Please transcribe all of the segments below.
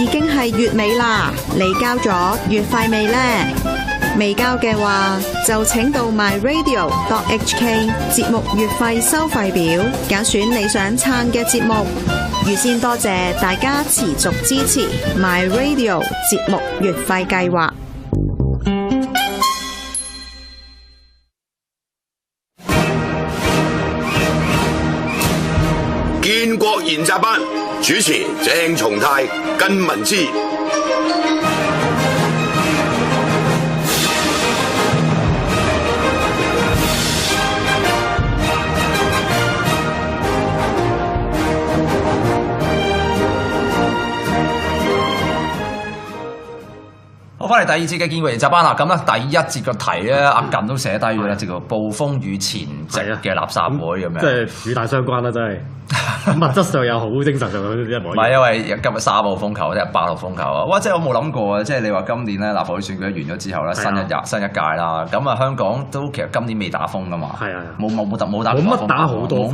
已經係月尾啦，你交咗月費未呢？未交嘅話，就請到 MYRADIO.HK 節目月費收費表，揀選你想撐嘅節目。預先多謝大家持續支持 MyRadio 節目月費計劃。建國研習班主持鄭松泰、靳民知。好，翻嚟第二節嘅建國研習班啦。咁咧第一節個題咧，阿靳都寫低咗啦，叫做暴風雨前夕嘅垃圾會咁樣。即係與大相關啦，真係。物質上又好，精神上都一模一樣。唔係因為今日3號風球，即係8號風球啊！哇！即係我冇諗過啊！即係你話今年咧立法會選舉完咗之後咧，新一屆啦。咁啊，香港都其實今年未打風噶嘛。係啊。冇乜打好多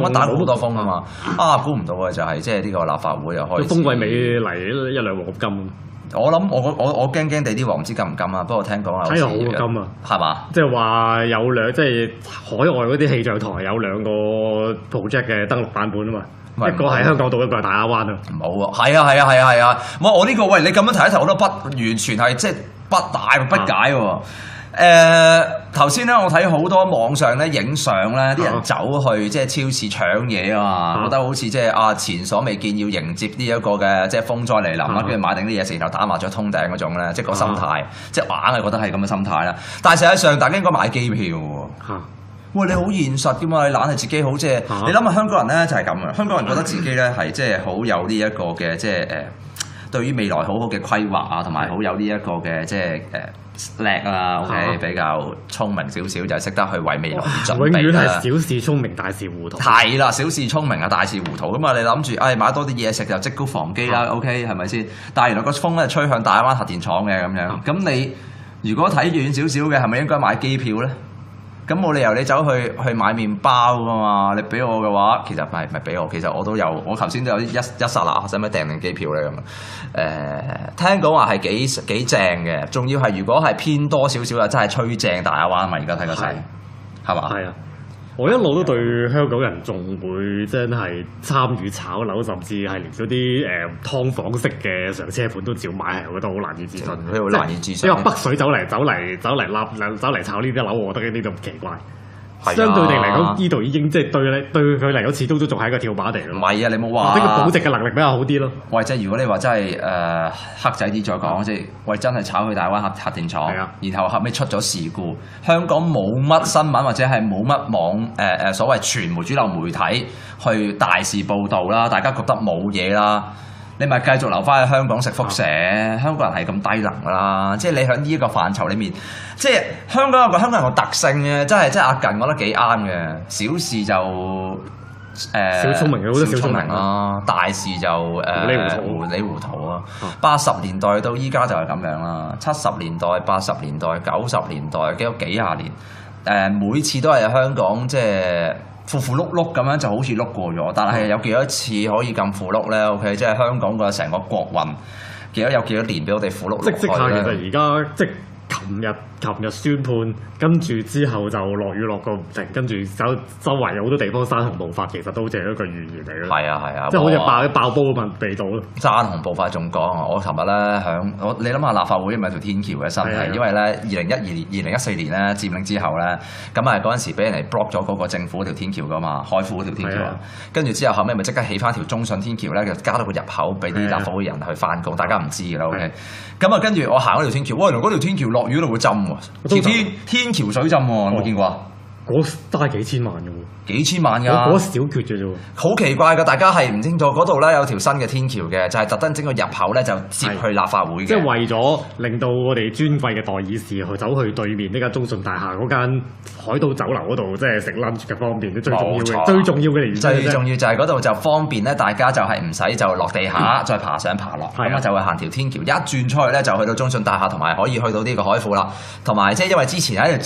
風啊嘛。啊，估唔到啊！就係即係呢個立法會又開始。風季尾嚟一兩黃金。我諗我驚地啲黃唔知金唔金啊！不過聽講啊，睇落好金啊，係嘛？即係話有即係海外嗰啲氣象台有2個 project 嘅登陸版本啊嘛，一個係香港島，一個係大亞灣啊。冇啊，係啊！我呢個喂你咁樣提一提，我都完全係即係不解喎。頭先咧，我睇好多網上咧影相咧，啲人走去即係超市搶嘢啊嘛，覺得好似即係前所未見，要迎接呢一個嘅即係風災嚟臨啦，跟住買定啲嘢食，然後打麻雀通頂嗰種咧，即係個心態，即係硬係覺得係咁嘅心態啦。但係實際上，大家應該買機票喎。喂，你好現實㗎嘛？你懶係自己好即係，你諗下香港人咧就係咁嘅，香港人覺得自己咧係即係好有呢一個嘅即係對於未來好好嘅規劃啊，同埋好有呢一個嘅即係叻啊 ，OK， 比較聰明少少，就係識得去為未來而準備啦。永遠係小事聰明，大事糊塗。係啦，小事聰明啊，大事糊塗咁啊！你諗住買多啲嘢食就積高防機啦 ，OK 係咪先？但係原來個風咧吹向大灣核電廠嘅咁樣，咁你如果睇遠少少嘅，係咪應該買機票咧？咁冇理由你走去買麵包噶嘛？你俾我嘅話，其實唔係俾我，其實我都有，我頭先都有一剎那，使唔使訂定機票咧咁？聽講話係幾正嘅，仲要係如果係偏多少少啊，真係吹正大亞灣嘛！而家睇個勢，係嘛？係啊！我一路都對香港人仲會真係參與炒樓，甚至係連嗰啲劏房式嘅上車盤都照買，係我覺得好難以置信。好難以置信。因為北水走嚟炒呢啲樓，我覺得呢啲咁奇怪。相對地嚟講，呢度已經即係對佢嚟講，始終都仲係一個跳板地咯。唔係啊，你冇話呢個保值嘅能力比較好啲咯。喂，即係如果你話真係黑仔啲再講，即係喂真係炒去大灣核電廠，然後後尾出咗事故，香港冇乜新聞或者係冇乜所謂傳媒主流媒體去大肆報導啦，大家覺得冇嘢啦。你咪繼續留翻喺香港食輻射，香港人係咁低能啦！即係你喺呢一個範疇裏面，即係香港有個香港人個特性嘅，真係阿靳覺得幾啱嘅。小事就小聰明，好多小聰明啦，大事就糊里糊塗啊！80年代到依家就係咁樣啦，70年代、80年代、90年代，幾廿年，每次都係香港即係符碌碌咁樣就好似碌過咗，但係有幾多次可以咁符碌咧 ？OK， 即係香港個成個國運有幾多年俾我哋符碌碌開咧？即係而家即係琴日宣判，跟住之後就落雨落個唔停，跟住周圍有好多地方山洪暴發，其實都好似係一個預言嚟嘅。係啊，即係好似爆煲咁味道咯。山洪暴發仲講啊！我琴日咧你諗下立法會咪條天橋嘅新係，因為咧2014年咧佔領之後咧，咁啊嗰陣時俾人哋 block 咗嗰個政府嗰條天橋噶嘛，海富嗰條天橋，跟住之後後尾咪即刻起翻條中信天橋咧，就加到個入口俾啲立法會人去翻工，大家唔知㗎啦 OK。咁啊跟住我行嗰條天橋，喂，原來嗰條天橋落雨都會浸喎，天橋水浸喎，有冇見過啊？嗰都係幾千萬嘅喎，幾千萬㗎，嗰小決嘅啫喎，好奇怪㗎！大家係唔清楚嗰度咧有條新嘅天橋嘅，就係特登整個入口咧就接去立法會嘅，即係為咗令到我哋尊貴嘅代議士去走去對面呢間中信大廈嗰間海島酒樓嗰度，即係食 lunch 嘅方便，最重要嘅原因。最重要就係嗰度就方便咧，大家就係唔使就落地下再爬上爬落，咁啊就會行條天橋，一轉出去咧就去到中信大廈，同埋可以去到呢個海富啦。同埋即係因為之前喺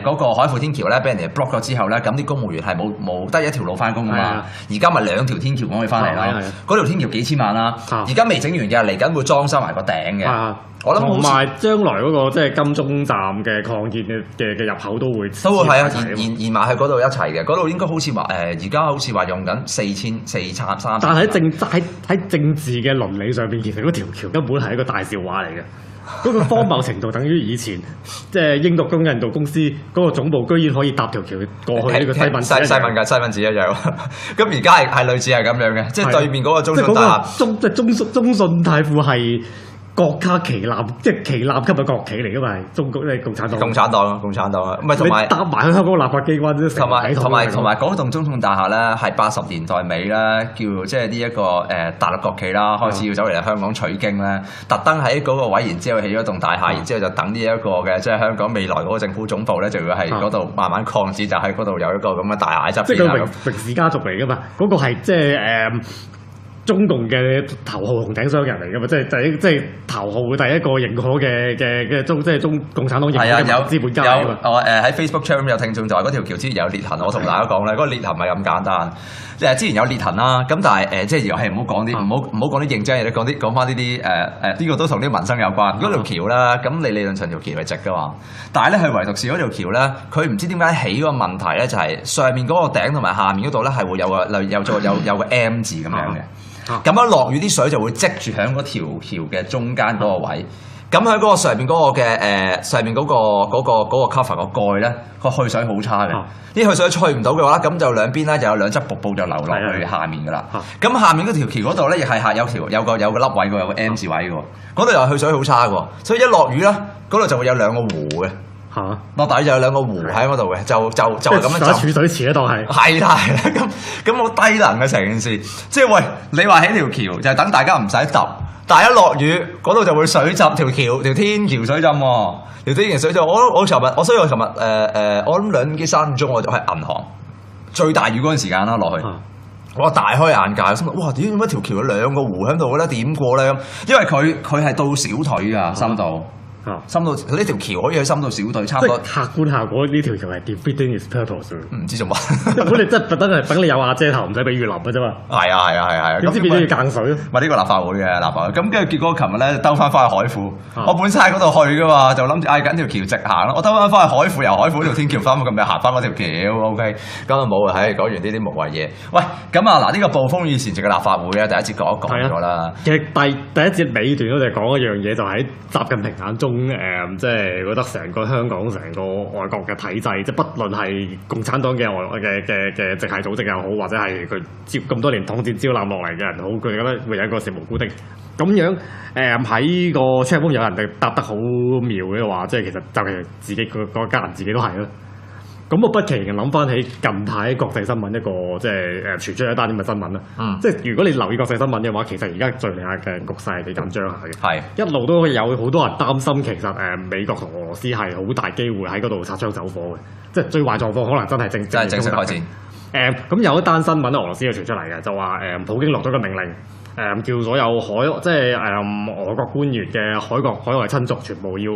嗰個海富天橋咧俾人哋 block 咗之後咧，咁啲公務員係冇得一條路翻工噶嘛。而家咪2條天橋可以翻嚟咯。嗰條天橋幾千萬啦，而家未整完嘅，嚟緊會裝修埋個頂嘅。我諗同埋將來嗰個即係金鐘站嘅擴建嘅入口都會係啊，延埋去嗰度一齊嘅。嗰度應該好似話而家好似話用緊4,300。但係喺政治嘅倫理上邊，其實嗰條橋根本係一個大笑話嚟嘅。嗰個荒謬程度等於以前即係英國中印度公司嗰個總部居然可以搭條橋過去呢個西敏寺一樣。咁而家係類似係咁樣嘅，即係對面嗰個中信大廈，中信泰富係國家旗艦，即係旗艦級嘅國企嚟㗎嘛，係中國共產黨。共產黨啊，唔係同埋搭埋去香港立法機關都同埋嗰棟中信大廈咧，係80年代尾咧，叫即係呢一個大陸國企啦，開始要走嚟香港取經咧，特登喺嗰個位，然之後起咗棟大廈，然之後就等呢一個嘅即係香港未來嗰個政府總部咧，就要喺嗰度慢慢擴展，就喺嗰度有一個咁嘅大廈側邊。即係個榮氏家族嚟㗎嘛，嗰個係即係中共嘅頭號紅頂商人嚟㗎嘛，即係頭號第一個認可嘅中共產黨認可嘅資本家嚟㗎嘛。喺 Facebook channel 有聽眾就話嗰條橋之前有裂痕，我同大家講咧，嗰個裂痕唔係咁簡單。之前有裂痕啦，咁但係即係又係唔好講啲唔好講啲認真嘢，講翻呢啲呢個都同啲民生有關。嗰條橋啦，咁你理論上條橋係直㗎嘛，但係咧佢唯獨是嗰條橋咧，佢唔知點解起個問題咧，就係上面嗰個頂同埋下面嗰度咧係會有個 M 字咁樣嘅。咁樣落雨啲水就會積住喺嗰條橋嘅中間嗰個位，咁喺嗰個上面嗰個嘅上面嗰個 cover 個蓋咧，個去水好差嘅，啲去水去唔到嘅話，咁就兩邊咧就有兩側瀑布就流落去下面噶啦。咁下面嗰條橋嗰度咧，亦係有個凹位嘅，有個 M 字位嘅，嗰度又去水好差嘅，所以一落雨咧，嗰度就會有兩個湖嘅。落底就有兩個湖喺嗰度嘅，就係咁樣就儲水池咧，當係係啦，咁好低能嘅成件事。即係喂，你話起條橋就係等大家唔使揼，但係一落雨嗰度就會水浸，條天橋水浸喎，條天橋水浸。我尋日我諗2點幾3點鐘我就喺銀行最大雨嗰陣時間啦落去，我大開眼界，心諗哇點解條橋有兩個湖喺度嘅咧？點過咧咁？因為佢係到小腿㗎深度。深到佢呢條橋可以去深到小腿，差唔多。客觀效果呢條橋係 defeating its purpose。唔知做乜。本嚟真係特登係等你有瓦遮頭，唔使俾雨淋嘅啫嘛。係啊。點知變咗要間水？咪呢個立法會嘅立法會。咁跟住結果，琴日咧兜翻去海富。我本身喺嗰度去㗎嘛，就諗住嗌緊條橋直行咯。我兜翻去海富，由海富條天橋翻咁咪行翻嗰條橋。OK。咁啊冇啊，講完呢啲無謂嘢。喂，咁啊嗱，呢個暴風雨前夕嘅立法會咧，第一節講咗啦。其實第一節尾段我哋講一樣嘢，就喺習近平眼中即係覺得成個香港、成個外國嘅體制，即係不論係共產黨嘅嘅直系組織又好，或者係佢接咁多年統戰招攬落嚟嘅人好，佢哋覺得會有一個食無辜的咁樣。喺個 chat room 有人哋答得好妙嘅話，即係其實就係自己個家人自己都係咯。咁我不期然諗翻起近排國際新聞一個即係傳出一單咁嘅新聞啦。即係如果你留意國際新聞嘅話，其實而家敍利亞嘅局勢係幾緊張下嘅。係一路都有好多人擔心，其實美國同俄羅斯係好大機會喺嗰度擦槍走火嘅。即係最壞狀況可能真係正式開戰。咁有一單新聞俄羅斯就傳出嚟嘅，就話普京落咗個命令，叫所有俄國官員嘅海外親族全部要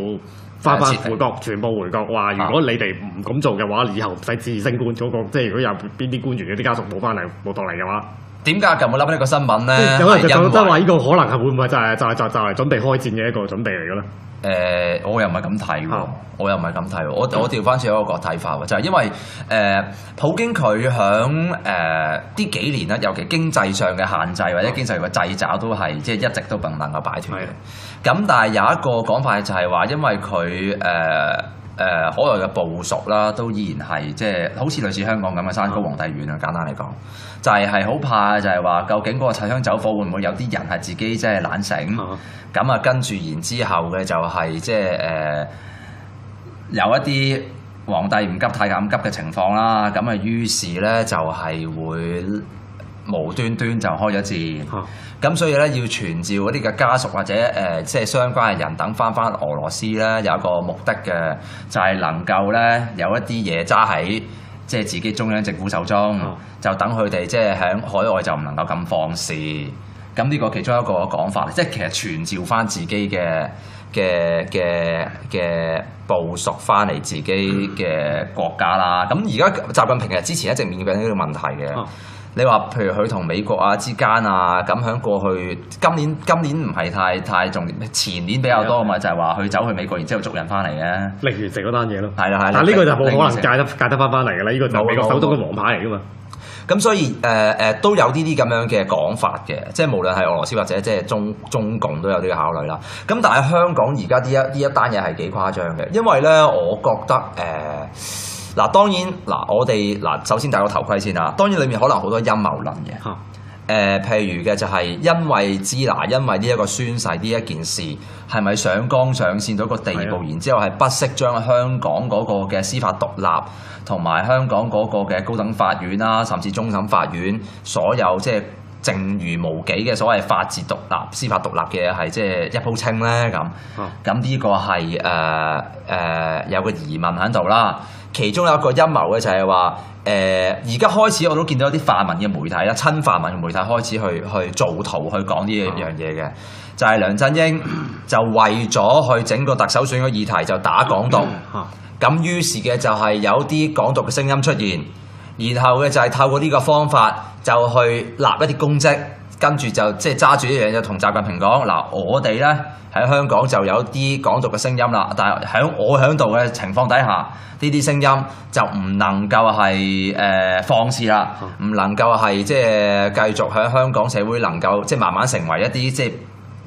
翻回國，全部回國。話如果你哋唔咁做嘅話，以後唔使自升官嗰個，即係如果有邊啲官員嗰啲家屬冇翻嚟冇落嚟嘅話，點解咁我諗呢個新聞咧？有人就覺得話呢個可能係會唔會就係準備開戰嘅一個準備嚟嘅咧？我又唔係咁睇喎，我調翻轉一個睇法喎，就係因為普京佢響呢幾年啦，尤其經濟上嘅限制或者經濟嘅掣肘都係即係一直都唔能夠擺脫嘅。咁但係有一個講法就係話，因為佢海外嘅部署啦，都依然係即係好似類似香港咁嘅山高皇帝遠啊！簡單嚟講，就係好怕就係話，究竟嗰個擦槍走火會唔會有啲人係自己即係懶醒？咁啊，跟住然之後嘅就係即係有一啲皇帝唔急太監急嘅情況啦。咁啊，於是咧就係會無端端就開咗戰。咁所以咧要傳召嗰啲嘅家屬或者即係相關嘅人等翻俄羅斯咧，有一個目的嘅，就係能夠咧有一啲嘢揸喺即係自己中央政府手中，就等佢哋即係喺海外就唔能夠咁放肆。咁呢個其中一個講法，即係其實傳召翻自己嘅部屬翻嚟自己嘅國家啦。咁而家習近平其實之前一直面對呢個問題嘅。你話譬如佢同美國啊之間啊，咁喺過去今年唔係太重要，前年比較多啊嘛，就係話佢走去美國，然之後捉人翻嚟嘅，令完成嗰單嘢咯。係啦，但呢個就冇可能戒得翻嚟㗎啦，呢個就係美國首都嘅王牌嚟㗎嘛。咁所以都有啲咁樣嘅講法嘅，即係無論係俄羅斯或者即係中共都有呢個考慮啦。咁但係香港而家呢一單嘢係幾誇張嘅，因為咧我覺得嗱，當然嗱，我哋嗱首先戴個頭盔先啦。當然裡面可能好多陰謀論嘅，譬如嘅就係因為呢一個宣誓呢一件事係咪上綱上線到個地步，然之後係不惜將香港嗰個嘅司法獨立同埋香港嗰個嘅高等法院啦，甚至終審法院所有即係剩餘無幾嘅所謂法治獨立、司法獨立嘅嘢係即係一鋪清咧咁。咁呢個係有個疑問喺度啦。其中有一個陰謀嘅就係話，而家開始我都見到有啲泛民嘅媒體啦，親泛民嘅媒體開始去做圖去講呢一樣嘢嘅，就係梁振英就為咗去整個特首選嘅議題就打港獨，咁於是嘅就係有啲港獨嘅聲音出現，然後嘅就係透過呢個方法就去立一啲公職，跟住就即係揸住呢樣嘢同習近平講嗱，我哋咧喺香港就有啲港獨嘅聲音啦，但係喺我喺度嘅情況底下，呢啲聲音就唔能夠係放肆啦，唔能夠係即係繼續喺香港社會能夠即係慢慢成為一啲即係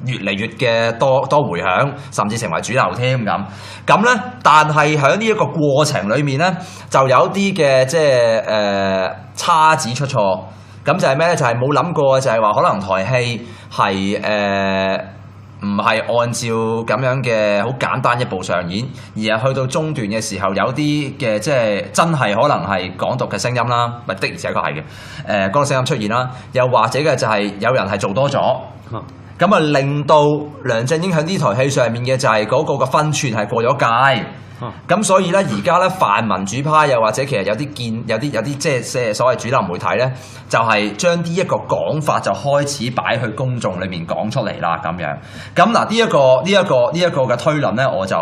越嚟越嘅多迴響，甚至成為主流添咁。咁咧，但係喺呢一個過程裡面咧，就有啲嘅即係差子出錯。咁就係咩咧？就係冇諗過，就係話可能台戲係唔係按照咁樣嘅好簡單一步上演，而係去到中段嘅時候，有啲嘅即係真係可能係港獨嘅聲音啦，咪的而且確係嘅。嗰個聲音出現啦，又或者嘅就係有人係做多咗，咁啊令到梁振英喺呢台戲上面嘅就係嗰個嘅分寸係過咗界。咁所以咧，而家咧泛民主派又或者其實有啲即係所謂主流媒體咧，就係將呢一個講法就開始擺去公眾裏面講出嚟啦咁樣。咁嗱呢一個嘅推論咧，我就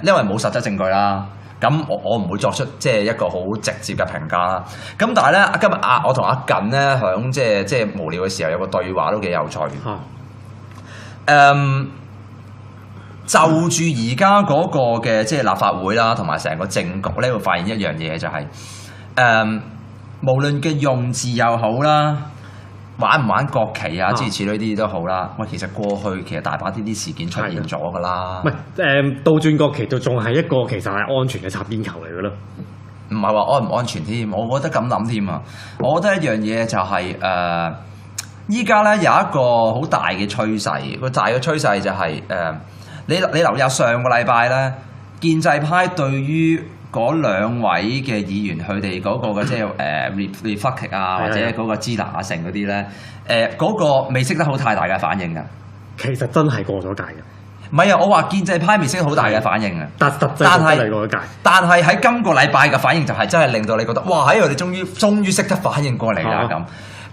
因為冇實質證據啦，咁我唔會作出即係一個好直接嘅評價啦。咁但係咧，今日我同阿近咧響即係無聊嘅時候有個對話都幾有趣。就住而家嗰個嘅即係立法會啦，同埋成個政局咧，會發現一樣嘢就係、無論嘅用字又好啦，玩唔玩國旗啊，諸如此類啲都好啦。喂，其實過去其實大把啲事件出現咗㗎啦。唔係倒轉國旗就仲係一個其實係安全嘅擦邊球嚟㗎咯。唔係話安唔安全添，我覺得咁諗添啊。我覺得一樣嘢就係依家咧有一個好大嘅趨勢，個大嘅趨勢就係你留意下上個禮拜咧，建制派對於嗰兩位嘅議員佢哋嗰個嘅即係reflect 啊，或者嗰個支拿啊成嗰啲咧，嗰個未識得好太大嘅反應㗎。其實真係過咗界㗎。唔係啊，我話建制派未識得好大嘅反應啊。但係過咗界。但係喺今個禮拜嘅反應就係真係令到你覺得，哇！喺我哋終於識得反應過嚟啦咁。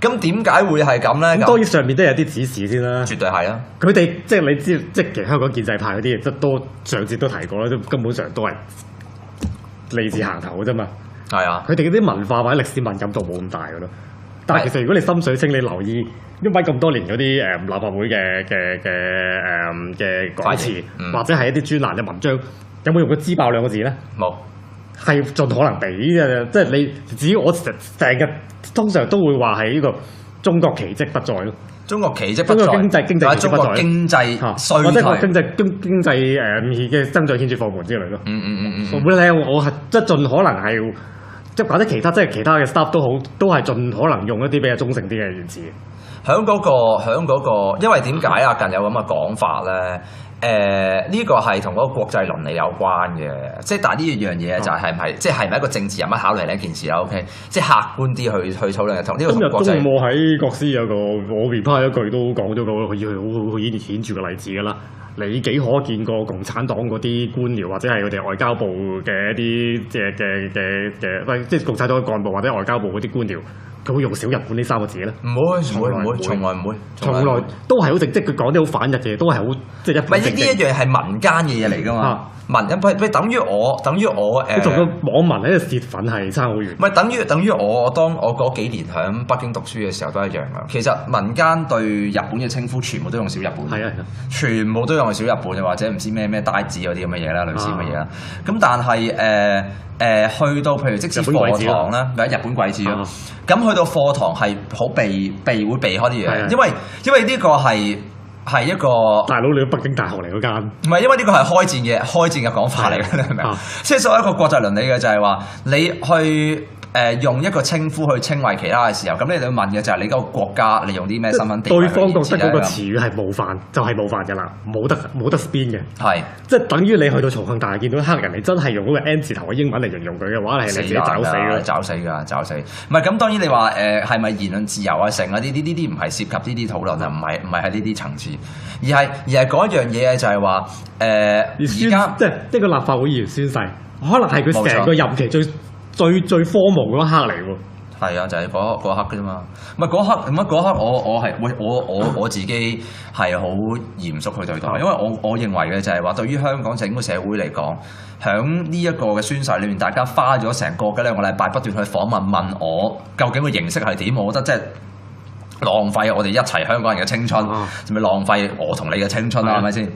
咁點解會係咁咧？當然上面都有啲指示先啦。絕對係啊！佢哋即係你知，即係香港建制派嗰啲，都上節都提過啦，都根本上都係利字行頭嘅啫嘛。係啊！佢哋嗰啲文化或者歷史敏感度冇咁大嘅咯。但係其實如果你心水清，你留意因為咁多年嗰啲立法會嘅講詞，或者係一啲專欄嘅文章，有冇用過支爆兩個字咧？冇。係盡可能俾嘅，即係你只要我成日通常都會話係呢個中國奇蹟不在咯。中國奇蹟不在，經濟奇蹟不在，經濟衰退，或者個經濟嘅增長顯著放緩之類咯。我係即係盡可能係即係或者其他嘅 staff 都好，都係盡可能用一啲比較中性啲嘅言辭。響嗰個，因為點解啊？近有咁嘅講法咧？呢個係同嗰個國際倫理有關嘅，即係但係呢樣嘢就係咪即係咪一個政治人物考慮呢一件事啦 ？OK， 即係客觀啲去討論同呢個同國際。今日中午喺國師有個我 reply 一句都講咗個好顯著嘅例子㗎啦。你幾可見過共產黨嗰啲官僚或者係佢哋外交部嘅一啲即係共產黨嘅幹部或者外交部嗰啲官僚佢會用小日本呢3個字咧？唔會，從來唔會，從來都係好正，即係佢講啲好反日嘅嘢，都係好即係一本正經。呢一樣係民間嘅嘢嚟㗎嘛？譬如等於我同個網民喺度泄憤係差好遠。唔係等於我當我嗰幾年喺北京讀書嘅時候都一樣㗎。其實民間對日本嘅稱呼全部都用小日本，係啊，全部都用小日本，又或者唔知咩呆子嗰啲咁嘅嘢啦，類似咁嘅嘢啦。咁但係去到譬如即使課堂啦，咪日本鬼子咯。咁去到課堂係好會避開啲嘢，因為呢個係一個大佬，你北京大學嚟嗰間，唔係因為呢個係開戰嘅講法嚟嘅，你明唔明？即係作為一個國際倫理嘅就係話，你去用一個稱呼去稱謂其他嘅時候，咁你哋要問嘅就係你嗰個國家，你用啲咩身份地位？對方覺得嗰個詞語係冒犯，就係冒犯㗎啦，冇得 spin 嘅。係，即係等於你去到重慶大廈見到黑人，你真係用嗰個 N 字頭嘅英文嚟形容佢嘅話，係你自己找死㗎，找死。唔係咁，當然你話係咪言論自由啊？成啊呢啲唔係涉及呢啲討論啊，唔係喺呢啲層次，而係嗰一樣嘢就係話而家即係個立法會議員宣誓，可能係佢成個任期最荒謬嗰一刻嚟喎。係啊，就係嗰刻嘅啫嘛。唔係嗰刻，我自己係好嚴肅去對待，因為我認為嘅就係話，對於香港整個社會嚟講，響呢一個嘅宣誓裏面，大家花咗成個2個禮拜不斷去訪問我，究竟個形式係點？我覺得即係浪費我哋一齊香港人嘅青春，係咪浪費我同你嘅青春啊？係咪先？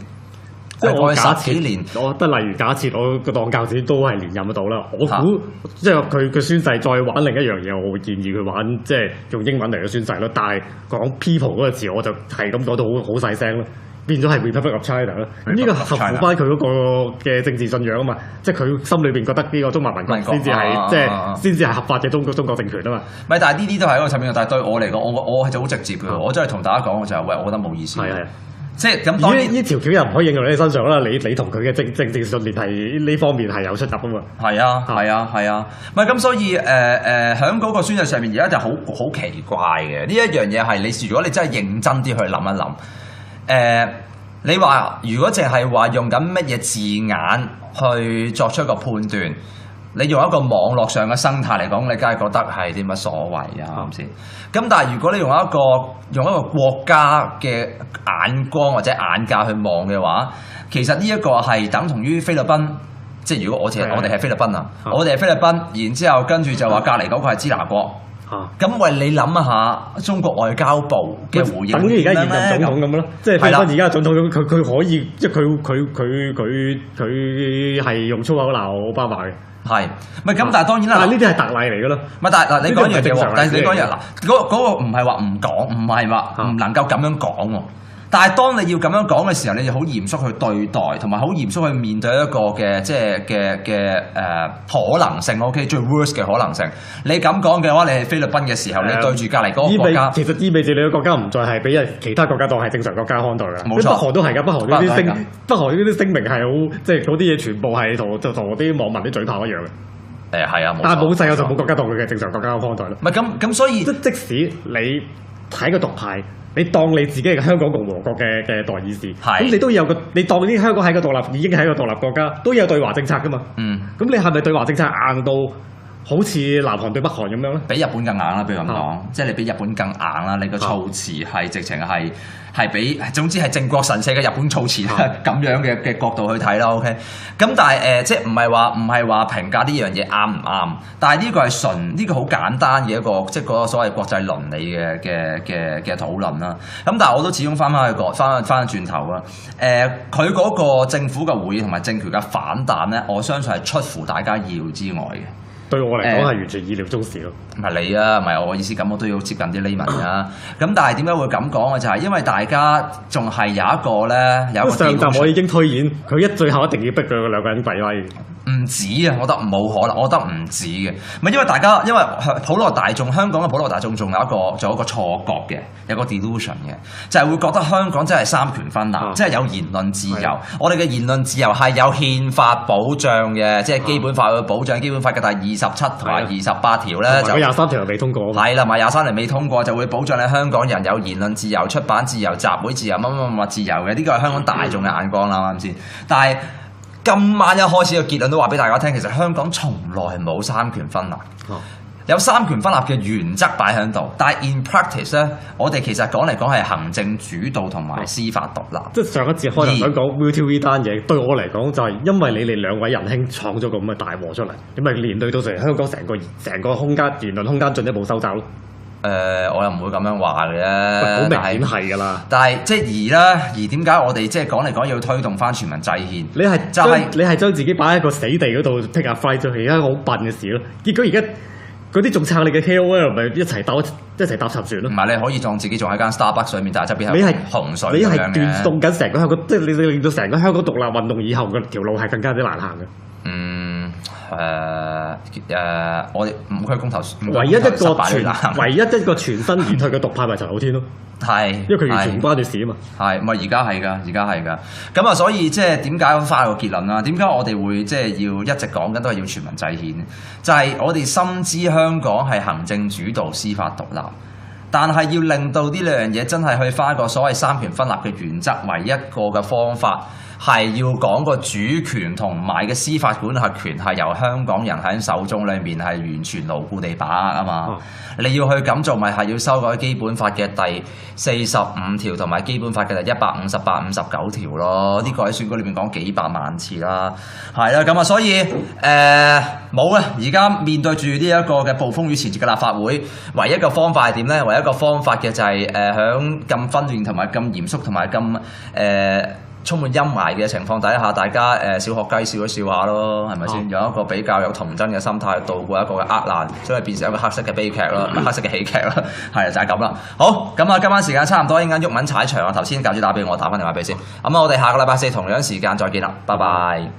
即係我假設年，我覺得例如假設我個當教主都係連任得到啦，我估即係佢宣誓再玩另一樣嘢，我會建議佢玩即係用英文嚟嘅宣誓咯。但係講 people 嗰個字，我就係咁講到好細聲咯，變咗係 Republic of China 咯。咁呢個合乎翻佢嗰個嘅政治信仰啊嘛，即係佢心裏邊覺得呢個中華民國先至係即係先至係合法嘅中國政權啊嘛。唔係，但係呢啲都係一個層面，但係對我嚟講，我係就好直接嘅，我真係同大家講，我就係喂，我覺得冇意思。即係咁，當然呢條橋又唔可以應用喺你身上啦。你同佢嘅政治信念係呢方面係有出入啊嘛。係啊，唔係咁，所以喺嗰個宣誓上面，而家就好奇怪嘅呢一樣嘢係你，如果你真係認真啲去諗一諗，你話如果淨係話用緊乜嘢字眼去作出一個判斷。你用一個網絡上嘅生態嚟講，你梗係覺得係啲乜所謂啊？係咪先？咁但係如果你用一個國家嘅眼光或者眼界去望嘅話，其實呢一個係等同於菲律賓。即係如果我哋係菲律賓啊，我哋係菲律賓，然之後跟住就話隔離嗰個係支那國。咁喂，你諗下中國外交部嘅回應，等於而家現任總統咁咯，即係菲律賓而家總統咁，佢可以即係佢係用粗口鬧奧巴馬嘅。係，咪咁？但係當然啦，但係呢啲係特例嚟嘅咯。咪但係嗱，你講嘢嘅，但係你講嘢嗱，嗰個唔係話唔講，唔係話唔能夠咁樣講喎。但係當你要咁樣講嘅時候，你就好嚴肅去對待，同埋好嚴肅去面對一個嘅即係嘅可能性。OK， 最 worst 嘅可能性。你咁講嘅話，你係菲律賓嘅時候，你對住隔離嗰個國家，其實意味住你個國家唔再係俾人其他國家當係正常國家看待㗎。冇錯，北韓都係㗎，北韓呢啲聲明係好，即係嗰啲嘢全部係同啲網民啲嘴炮一樣嘅。係啊，但係冇世界上冇國家當佢嘅正常國家看待咯。唔係咁，所以即使你睇個獨派。你當你自己係香港共和國嘅代議士，咁你都有你當啲香港係個獨立，已經係一個獨立國家，都有對華政策噶嘛。咁你係咪對華政策硬到好似南韓對北韓咁樣咧？比日本更硬啦，比如咁講，即係你比日本更硬啦。你個措辭係直情係比總之係靖國神社嘅日本措辭咁樣嘅角度去睇啦。OK， 咁但係即係唔係話評價呢樣嘢啱唔啱？但係呢個係純呢個好簡單嘅一個即係嗰個所謂國際倫理嘅討論啦。咁但係我都始終翻轉頭啊。佢嗰個政府嘅回應同埋政權嘅反彈咧，我相信係出乎大家意料之外嘅。對我嚟講係完全意料中事咯。唔係你啊，唔係我意思咁，我都要接近啲 layman 啊。咁但係點解會咁講嘅就係因為大家仲係有一個咧，有一個上集我已經推演，佢最後一定要逼佢兩個人跪低。唔止啊，我覺得冇可能，我覺得唔止嘅。唔係因為普羅大眾，香港嘅普羅大眾仲有一個錯覺嘅，有個 delusion 嘅，就係會覺得香港真係三權分立，即係有言論自由。我哋嘅言論自由係有憲法保障嘅，即係基本法去保障。基本法嘅第27同埋28條咧，就23條未通過。係啦，咪23條未通過就會保障你香港人有言論自由、出版自由、集會自由、乜自由嘅。呢個係香港大眾嘅眼光啦，啱唔啱先？但係今晚一開始嘅結論都話俾大家聽，其實香港從來冇三權分立。有三權分立嘅原則擺喺度，但係 in practice 咧，我哋其實講嚟講係行政主導同埋司法獨立。即係上一節開頭想講 ViuTV 單嘢，對我嚟講就係因為你哋兩位仁兄創咗個咁嘅大禍出嚟，咁咪連累到成香港成個空間言論空間進一步收窄咯。我又唔會咁樣話嘅，好明顯係㗎啦。但係即係而點解我哋即係講嚟講要推動翻全民制憲？你係將自己擺喺個死地嗰度 take a fight 咗，係一個好笨嘅事咯。結果而家嗰啲仲撐你嘅 KOL 咪一齊搭沉船咯。唔係，你可以當自己仲喺間 Starbucks 上面，但係側邊係洪水咁樣嘅。你係斷動緊成個香港，即係你令到成個香港獨立運動以後嘅條路係更加之難行嘅。我哋五區公投，唯一一個全身而退嘅獨派咪陳浩天咯。係，因為佢完全唔關你事啊嘛。係，咪而家係㗎。咁啊，所以即係點解翻個結論啦？點解我哋會即係要一直講緊都係要全民制憲？就係我哋深知香港係行政主導、司法獨立，但係要令到呢兩樣嘢真係去翻一個所謂三權分立嘅原則為一個嘅方法。係要講個主權同埋嘅司法管轄權係由香港人喺手中裏面係完全牢固地把握啊嘛！你要去咁做，咪係要修改基本法嘅第45條同埋基本法嘅第158、59條咯？呢個喺選舉裏面講幾百萬次啦，係啦，咁啊，所以冇啊！而家面對住呢一個嘅暴風雨前夕嘅立法會，唯一嘅方法係點呢？唯一一個方法嘅就係響咁紛亂同埋咁嚴肅同埋咁充滿陰霾嘅情況底下，大家小學雞笑一笑下咯，係咪先？用一個比較有童真嘅心態度過一個嘅厄難，所以變成一個黑色嘅悲劇咯，黑色嘅喜劇咯，係就係咁啦。好，咁啊，今晚時間差唔多，一陣間鬱文踩場啊！頭先教主打俾我，打翻電話俾先。咁啊，我哋下個禮拜四同樣時間再見啦，拜拜。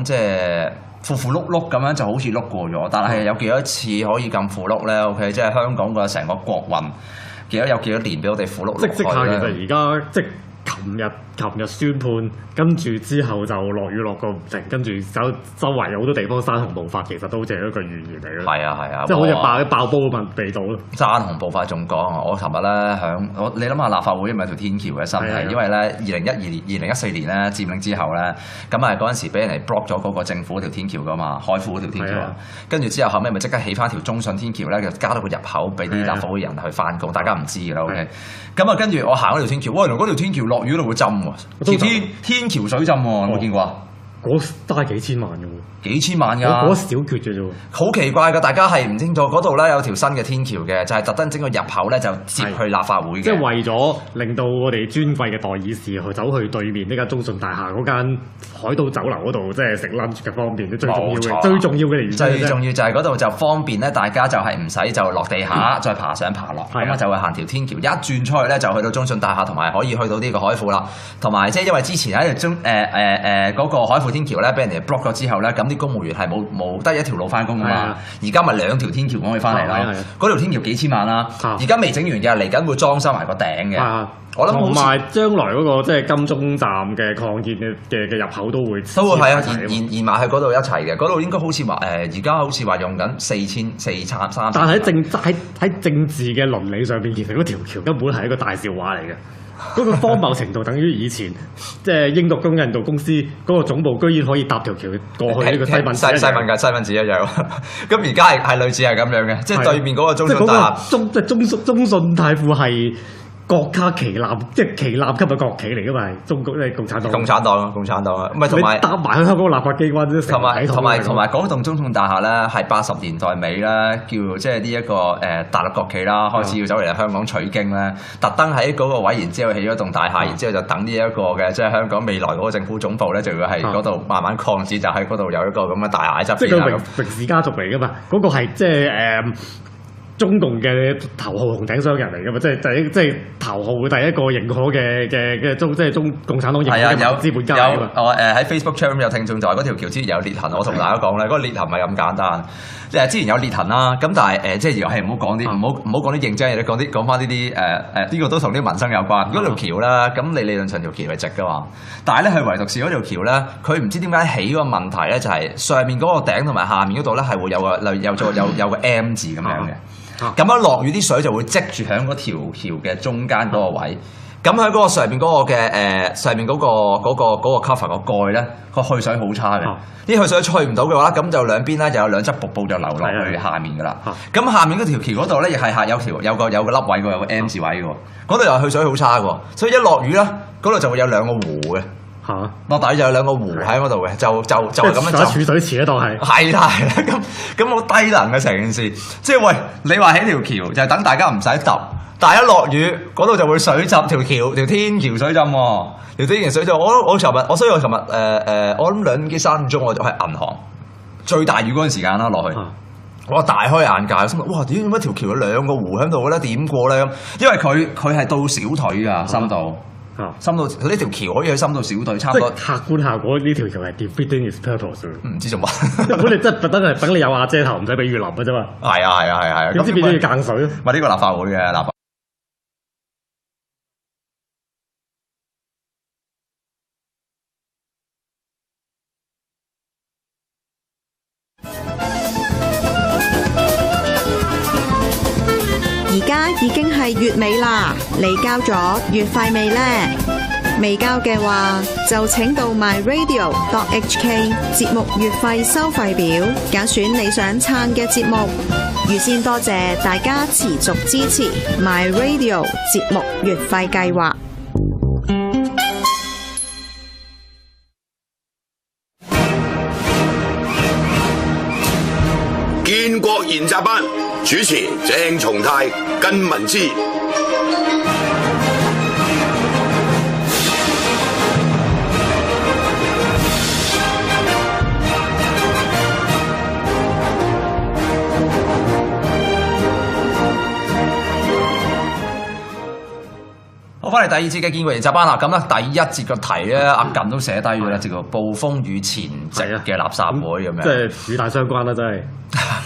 即係符符碌碌咁樣就好似碌過咗，但係有幾多次可以咁符碌咧 ？OK， 即係香港個成個國運，有幾多年俾我哋符碌落去咧？即係其實而家即係琴日宣判，跟住之後就落雨落個唔停，跟住周圍有好多地方山洪暴發，其實都好似係一個預言嚟嘅。係啊，即係好似爆煲咁地道咯。山洪暴發仲講，我琴日咧你諗下立法會咪有條天橋嘅新係，因為咧2014年咧佔領之後咧，咁啊嗰陣時俾人哋 block 咗嗰個政府嗰條天橋噶嘛，海富嗰條天橋，跟住之後後尾咪即刻起翻條中信天橋咧，就加多個入口俾啲立法會人去翻工，大家唔知㗎啦 OK。咁啊跟住我行嗰條天橋，原來嗰條天橋落雨都會浸喎，天橋水浸喎，有冇見過啊？嗰都係幾千萬嘅喎，幾千萬㗎，嗰小決嘅啫喎，好奇怪㗎！大家係唔清楚嗰度咧有條新嘅天橋嘅，就係特登整個入口咧就接去立法會嘅，即係為咗令到我哋尊貴嘅代議士去走去對面呢間中信大廈嗰間海島酒樓嗰度，即係食 lunch 嘅方便，最重要嘅原因。最重要就係嗰度就方便咧，大家就係唔使就落地下再爬上爬落，咁啊就會行條天橋一轉出去咧就去到中信大廈，同埋可以去到呢個海富啦。同埋即係因為之前喺嗰個海富天橋咧俾人哋 block 咗之後咧，咁啲公務員係冇得一條路翻工㗎嘛，而家咪兩條天橋可以翻嚟啦。嗰條天橋幾千萬啦，而家未整完嘅，嚟緊會裝修埋個頂嘅。我諗同埋將來嗰個即係金鐘站嘅擴建嘅入口都會係啊，延埋去嗰度一齊嘅。嗰度應該好似話而家好似話用緊4,300。但係喺政治嘅倫理上邊，其實嗰條橋根本係一個大笑話嚟嘅。嗰個荒謬程度等於以前即係英國印度公司嗰個總部，居然可可以搭條橋過去呢個西敏寺一樣。咁而家係類似係咁樣嘅，即係對面嗰個中信大廈，中信泰富係國家旗艦，即係旗艦級嘅國企嚟噶嘛？係中國即係共產黨啊！唔係同埋搭埋去香港立法機關啫。同埋嗰棟中信大廈咧，係80年代尾咧，叫即係呢一個大陸國企啦，開始要走嚟香港取經咧，特登喺嗰個位，然之後起咗棟大廈，然之後就等呢一個嘅即係香港未來嗰個政府總部咧，就要喺嗰度慢慢擴展，就喺嗰度有一個咁嘅大廈喺側邊。即係佢榮氏家族嚟噶嘛？嗰個係即係中共嘅頭號紅頂商人嚟㗎嘛，即係頭號第一個認可嘅中共產黨認可嘅資本家嚟㗎嘛。我喺 Facebook channel 有聽眾就話嗰條橋之前有裂痕，我同大家講咧，嗰個裂痕唔係咁簡單。之前有裂痕啦，咁但係即係又係唔好講啲唔好講啲認真嘢，講翻呢啲呢個都同啲民生有關。嗰條橋啦，咁你理論上條橋係直㗎嘛，但係咧佢唯獨是嗰條橋咧，佢唔知點解起個問題咧，就係上面嗰個頂同埋下面嗰度咧係會有個 M 字咁樣嘅。咁一落雨啲水就會積住喺嗰條橋嘅中間嗰個位。咁喺嗰個上面嗰個嘅上面嗰個 cover 個蓋咧，個去水好差嘅。啲去水去唔到嘅話，咁就兩邊咧就有兩側瀑布就流落去下面噶啦。咁下面嗰條橋嗰度咧，亦係有個凹位嘅，有個 M 字位嘅。嗰度又去水好差嘅，所以一落雨咧，嗰度就會有兩個湖嘅。落底就有兩個湖喺嗰度嘅，就係咁樣就儲水池嗰度係。係啦，咁好低能嘅成件事。即係喂，你話起條橋就係等大家唔使揼。但係一落雨，嗰度就會水浸條天橋水浸喎，條天橋水浸。我尋日我諗2點3點鐘我就喺銀行最大雨嗰陣時間啦落去，我大開眼界，心諗哇點解條橋有兩個湖喺度嘅咧？點過咧咁？因為佢係到小腿㗎深度，深到呢條橋可以去深到小腿，差唔多。客觀效果呢條橋係 defeating its purpose。唔知做乜？根本你真係特登係等你有瓦遮頭，唔使俾雨淋嘅啫嘛。係啊。點知變咗要間水咯？咪呢個立法會嘅立法。而家已經係月尾啦，你交咗月費未呢？未交嘅話，就請到 MYRADIO.HK 節目月費收費表，揀選你想撐嘅節目。預先多謝大家持續支持 MyRadio 節目月費計劃。建國研習班主持鄭松泰靳民知。好，翻嚟第二節嘅建國研習班啦。咁咧第一節個題咧，阿靳都寫低咗啦，叫做暴風雨前夕嘅垃圾會咁樣。即係與大相關啦，真係。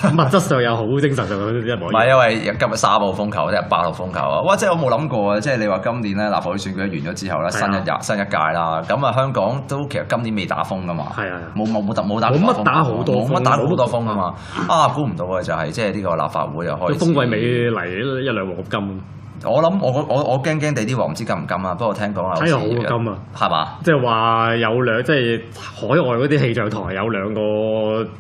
物質上又好，精神上都一模一樣。唔係，因為今日3號風球，即係8號風球啊！哇！即係我冇諗過啊！即係你話今年咧立法會選舉完咗之後咧，新一屆啦。咁啊，香港都其實今年未打風噶嘛。係啊。冇乜打好多風噶嘛。估唔到啊！就係即係呢個立法會又開始。風季尾嚟1兩黃金。我諗我驚地啲黃唔知金唔金啊！不過聽講睇落好金啊，係嘛？即係話有兩，即係海外嗰啲氣象台有2個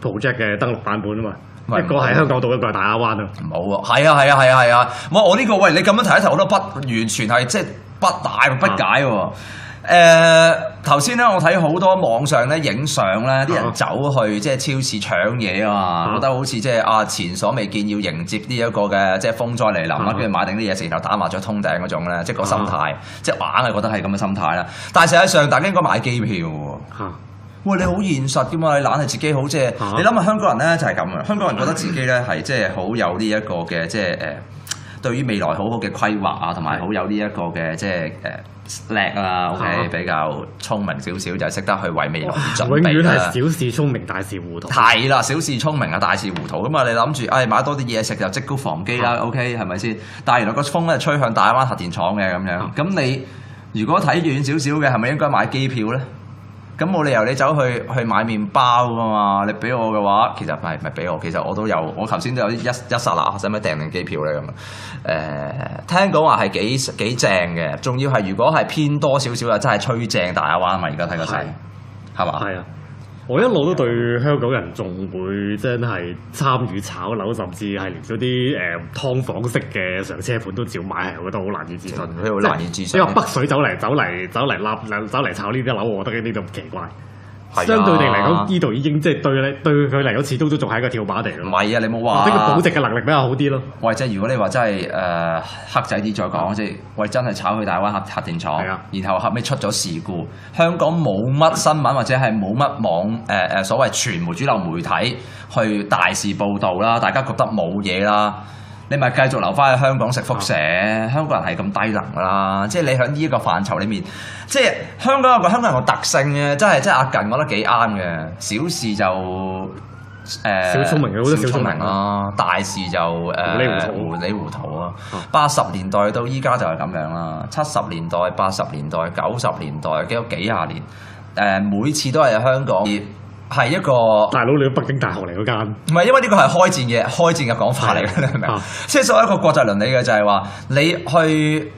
project 嘅登陸版本啊嘛，一個係香港島，一個係大亞灣啊。冇啊，係啊，我呢個喂，你咁樣提一提我都完全係即係不解喎。頭先咧，我睇好多網上咧影相咧，啲人走去即係超市搶嘢啊嘛，覺得好似即係前所未見，要迎接呢一個嘅即係風災嚟臨啦，跟住買定啲嘢食，然後打麻雀通頂嗰種咧，即係個心態，即係硬係覺得係咁嘅心態啦。但係實際上，大家應該買機票喎。喂，你好現實㗎嘛？你懶係自己好即係，你諗下香港人咧就係咁啊！香港人覺得自己咧係即係好有呢一個嘅即係對於未來好好嘅規劃啊，同埋好有呢一個嘅即係叻啊 ，OK， 比較聰明少少，就係識得去為未來準備啦。永遠係小事聰明，大事糊塗。係啦，小事聰明啊，大事糊塗咁啊！你諗住買多啲嘢食就積高防饑啦 ，OK， 係咪先？但係原來個風咧吹向大灣核電廠嘅咁樣，咁你如果睇遠少少嘅，係咪應該買機票咧？咁冇理由你走去買麵包噶嘛？你俾我嘅話，其實唔係俾我，其實我都有，我頭先都有一剎那，使唔使訂定機票咧咁聽講話係幾正嘅，仲要係如果係偏多少少啊，真係吹正大亞灣嘛！而家睇個勢，係嘛？係啊！我一路都對香港人仲會真係參與炒樓，甚至係連嗰啲劏房式嘅上車盤都照買，係我覺得好難以置信。好難以置信。你話北水走嚟炒呢啲樓，我覺得呢啲咁奇怪。相對地嚟講，呢度已經即係對佢嚟講，始終都仲係一個跳板嚟咯。唔係啊，你冇話。呢個保值嘅能力比較好啲咯。喂，即係如果你話真係黑仔啲再講，即係喂真係炒去大灣核電廠，然後後尾出咗事故，香港冇乜新聞或者係冇乜所謂傳媒主流媒體去大肆報導啦，大家覺得冇嘢啦。你咪繼續留翻喺香港食輻射。香港人係咁低能㗎啦，即係你喺呢一個範疇裏面，即係香港人個特性嘅，真係阿近講得幾啱嘅。小事就小聰明，好多小聰明啦，大事就糊里糊塗啊。80年代到依家就係咁樣啦，70年代、80年代、90年代幾廿年，每次都係香港係一個大佬，你北京大學嚟嗰間，唔係，因為呢個係開戰嘅講法嚟嘅，你明唔明？即係作為一個國際倫理嘅就係話，你去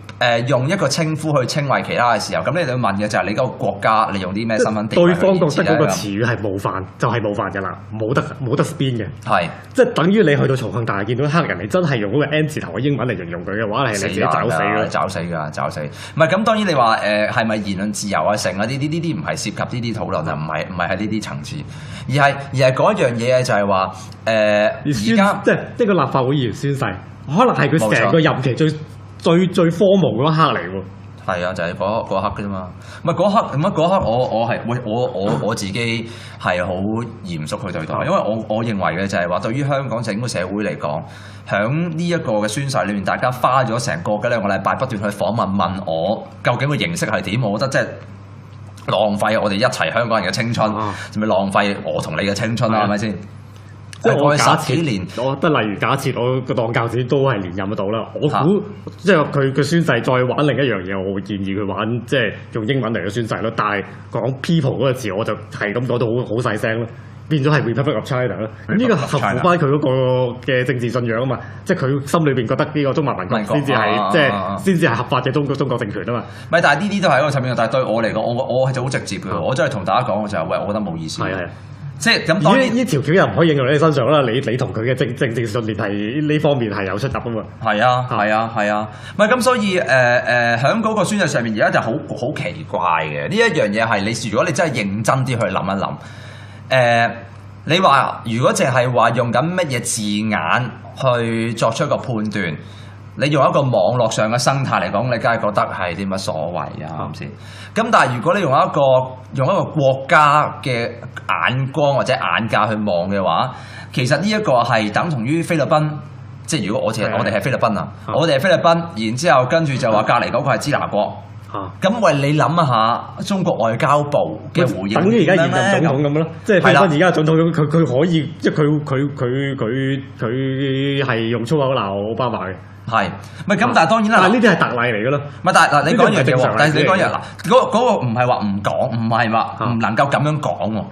用一個稱呼去稱謂其他嘅時候，咁你哋要問嘅就係你嗰個國家，你用啲咩身份地位？對方覺得嗰個詞語係冒犯，就係冒犯㗎啦，冇得 spin 嘅。係，即係等於你去到重慶大廈見到黑人，你真係用嗰個 N 字頭嘅英文嚟形容佢嘅話，係你自己找死㗎，找死㗎，找死。唔係咁，當然你話係咪言論自由啊？成啊呢啲唔係涉及呢啲討論啊，唔係喺呢啲層次，而係嗰一樣嘢就係話而家即係一個立法會議員宣誓，可能係佢成個任期最荒謬嗰一刻嚟喎，係啊，就係嗰刻嘅啫嘛。唔係嗰刻，我自己係好嚴肅去對待，因為我認為嘅就係話，對於香港整個社會嚟講，響呢一個嘅宣誓裏面，大家花咗成個嘅2個禮拜不斷去訪問我，究竟個形式係點？我覺得即係浪費我哋一齊香港人嘅青春，係咪浪費我同你嘅青春啊？係咪先？即係我假設年，我得例如假設我個當教主都係連任得到啦，我估即係佢宣誓再玩另一樣嘢，我會建議佢玩即係用英文嚟嘅宣誓咯。但係講 people 嗰個字，我就係咁講到好細聲咯，變咗係 Republic of China 咯。咁呢個合乎翻佢嗰個嘅政治信仰啊嘛，即係佢心裏邊覺得呢個中華民國先至係即係先至係合法嘅中國政權啊嘛。唔係，但係呢啲都係一個層面，但係對我嚟講，我係就好直接嘅，我真係同大家講嘅就係，喂，我覺得冇意思。係。即係咁，當然呢條橋又唔可以應用喺你身上啦。你同佢嘅政治信念係呢方面係有出入啊嘛。係啊，唔係咁，所以喺嗰個宣誓上面，而家就好奇怪嘅呢一樣嘢係你，如果你真係認真啲去諗一諗，你話如果淨係話用緊乜嘢字眼去作出一個判斷，你用一個網絡上嘅生態嚟講，你梗係覺得係啲乜所謂啊？係咪先？咁但係如果你用一個國家嘅眼光或者眼界去望嘅話，其實呢一個係等同於菲律賓。即係如果我哋係菲律賓啊，我哋係菲律賓，然之後跟住就話隔離嗰個係支那國。咁喂，你諗一下中國外交部嘅回應，等於而家現任總統咁咯，即係菲律賓而家總統佢可以，即係佢係用粗口鬧奧巴馬嘅。係，咪咁？但係當然啦，但係呢啲係特例嚟嘅咯。咪但係嗱，你講一樣嘢喎，但係你講一樣嗱，嗰個唔係話唔講，唔係話唔能夠咁樣講喎。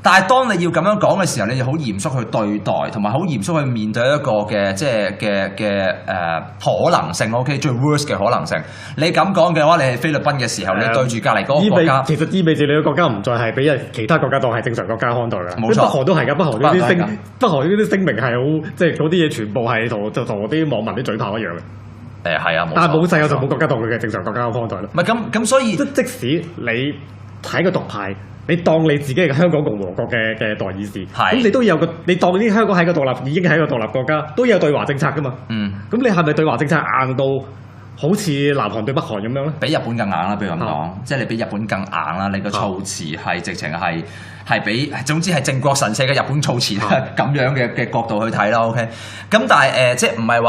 但係當你要咁樣講嘅時候，你就好嚴肅去對待，同埋好嚴肅去面對一個嘅即係嘅可能性。OK， 最 worst 嘅可能性。你咁講嘅話，你係菲律賓嘅時候，你對住隔離嗰個國家，其實意味住你個國家唔再係俾人其他國家當係正常國家看待㗎。冇錯，北韓都係㗎，北韓嗰啲聲明係好，即係嗰啲嘢全部係同啲網民啲嘴炮一樣嘅。係啊，但係冇世界上冇國家當佢嘅正常國家看待咯。唔係咁，所以即使你睇個獨派。你當你自己係香港共和國嘅代議士，咁你都有你當啲香港係個獨立，已經係一個獨立國家，都有對華政策噶嘛。咁你係咪對華政策硬到好似南韓對北韓咁樣咧？比日本更硬啦，比如咁講，即係你比日本更硬啦。你個措辭係直情係比總之係靖國神社嘅日本措辭咁樣嘅角度去睇啦。OK， 咁但係即係唔係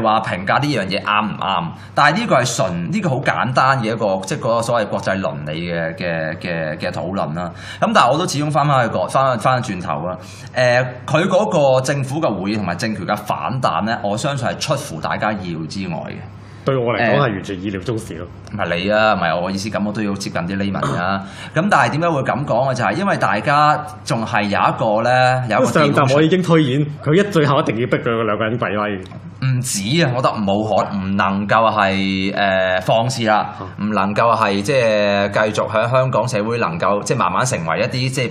話評價呢樣嘢啱唔啱？但係呢個係純呢個好簡單嘅一個即係嗰個所謂國際倫理嘅討論啦。咁但係我都始終翻轉頭啦。佢嗰個政府嘅會議同埋政權嘅反彈咧，我相信係出乎大家意料之外嘅。對我嚟講係完全意料中事咯。唔係你啊，唔係我意思咁，我都要接近啲 layman 啊。咁但係點解會咁講嘅？就係因為大家仲係有一個咧，有一個上集我已經推演，佢最後一定要逼佢兩個人跪低。唔止啊，我覺得唔能夠係放肆啦，唔能夠係即係繼續喺香港社會能夠即係慢慢成為一啲即係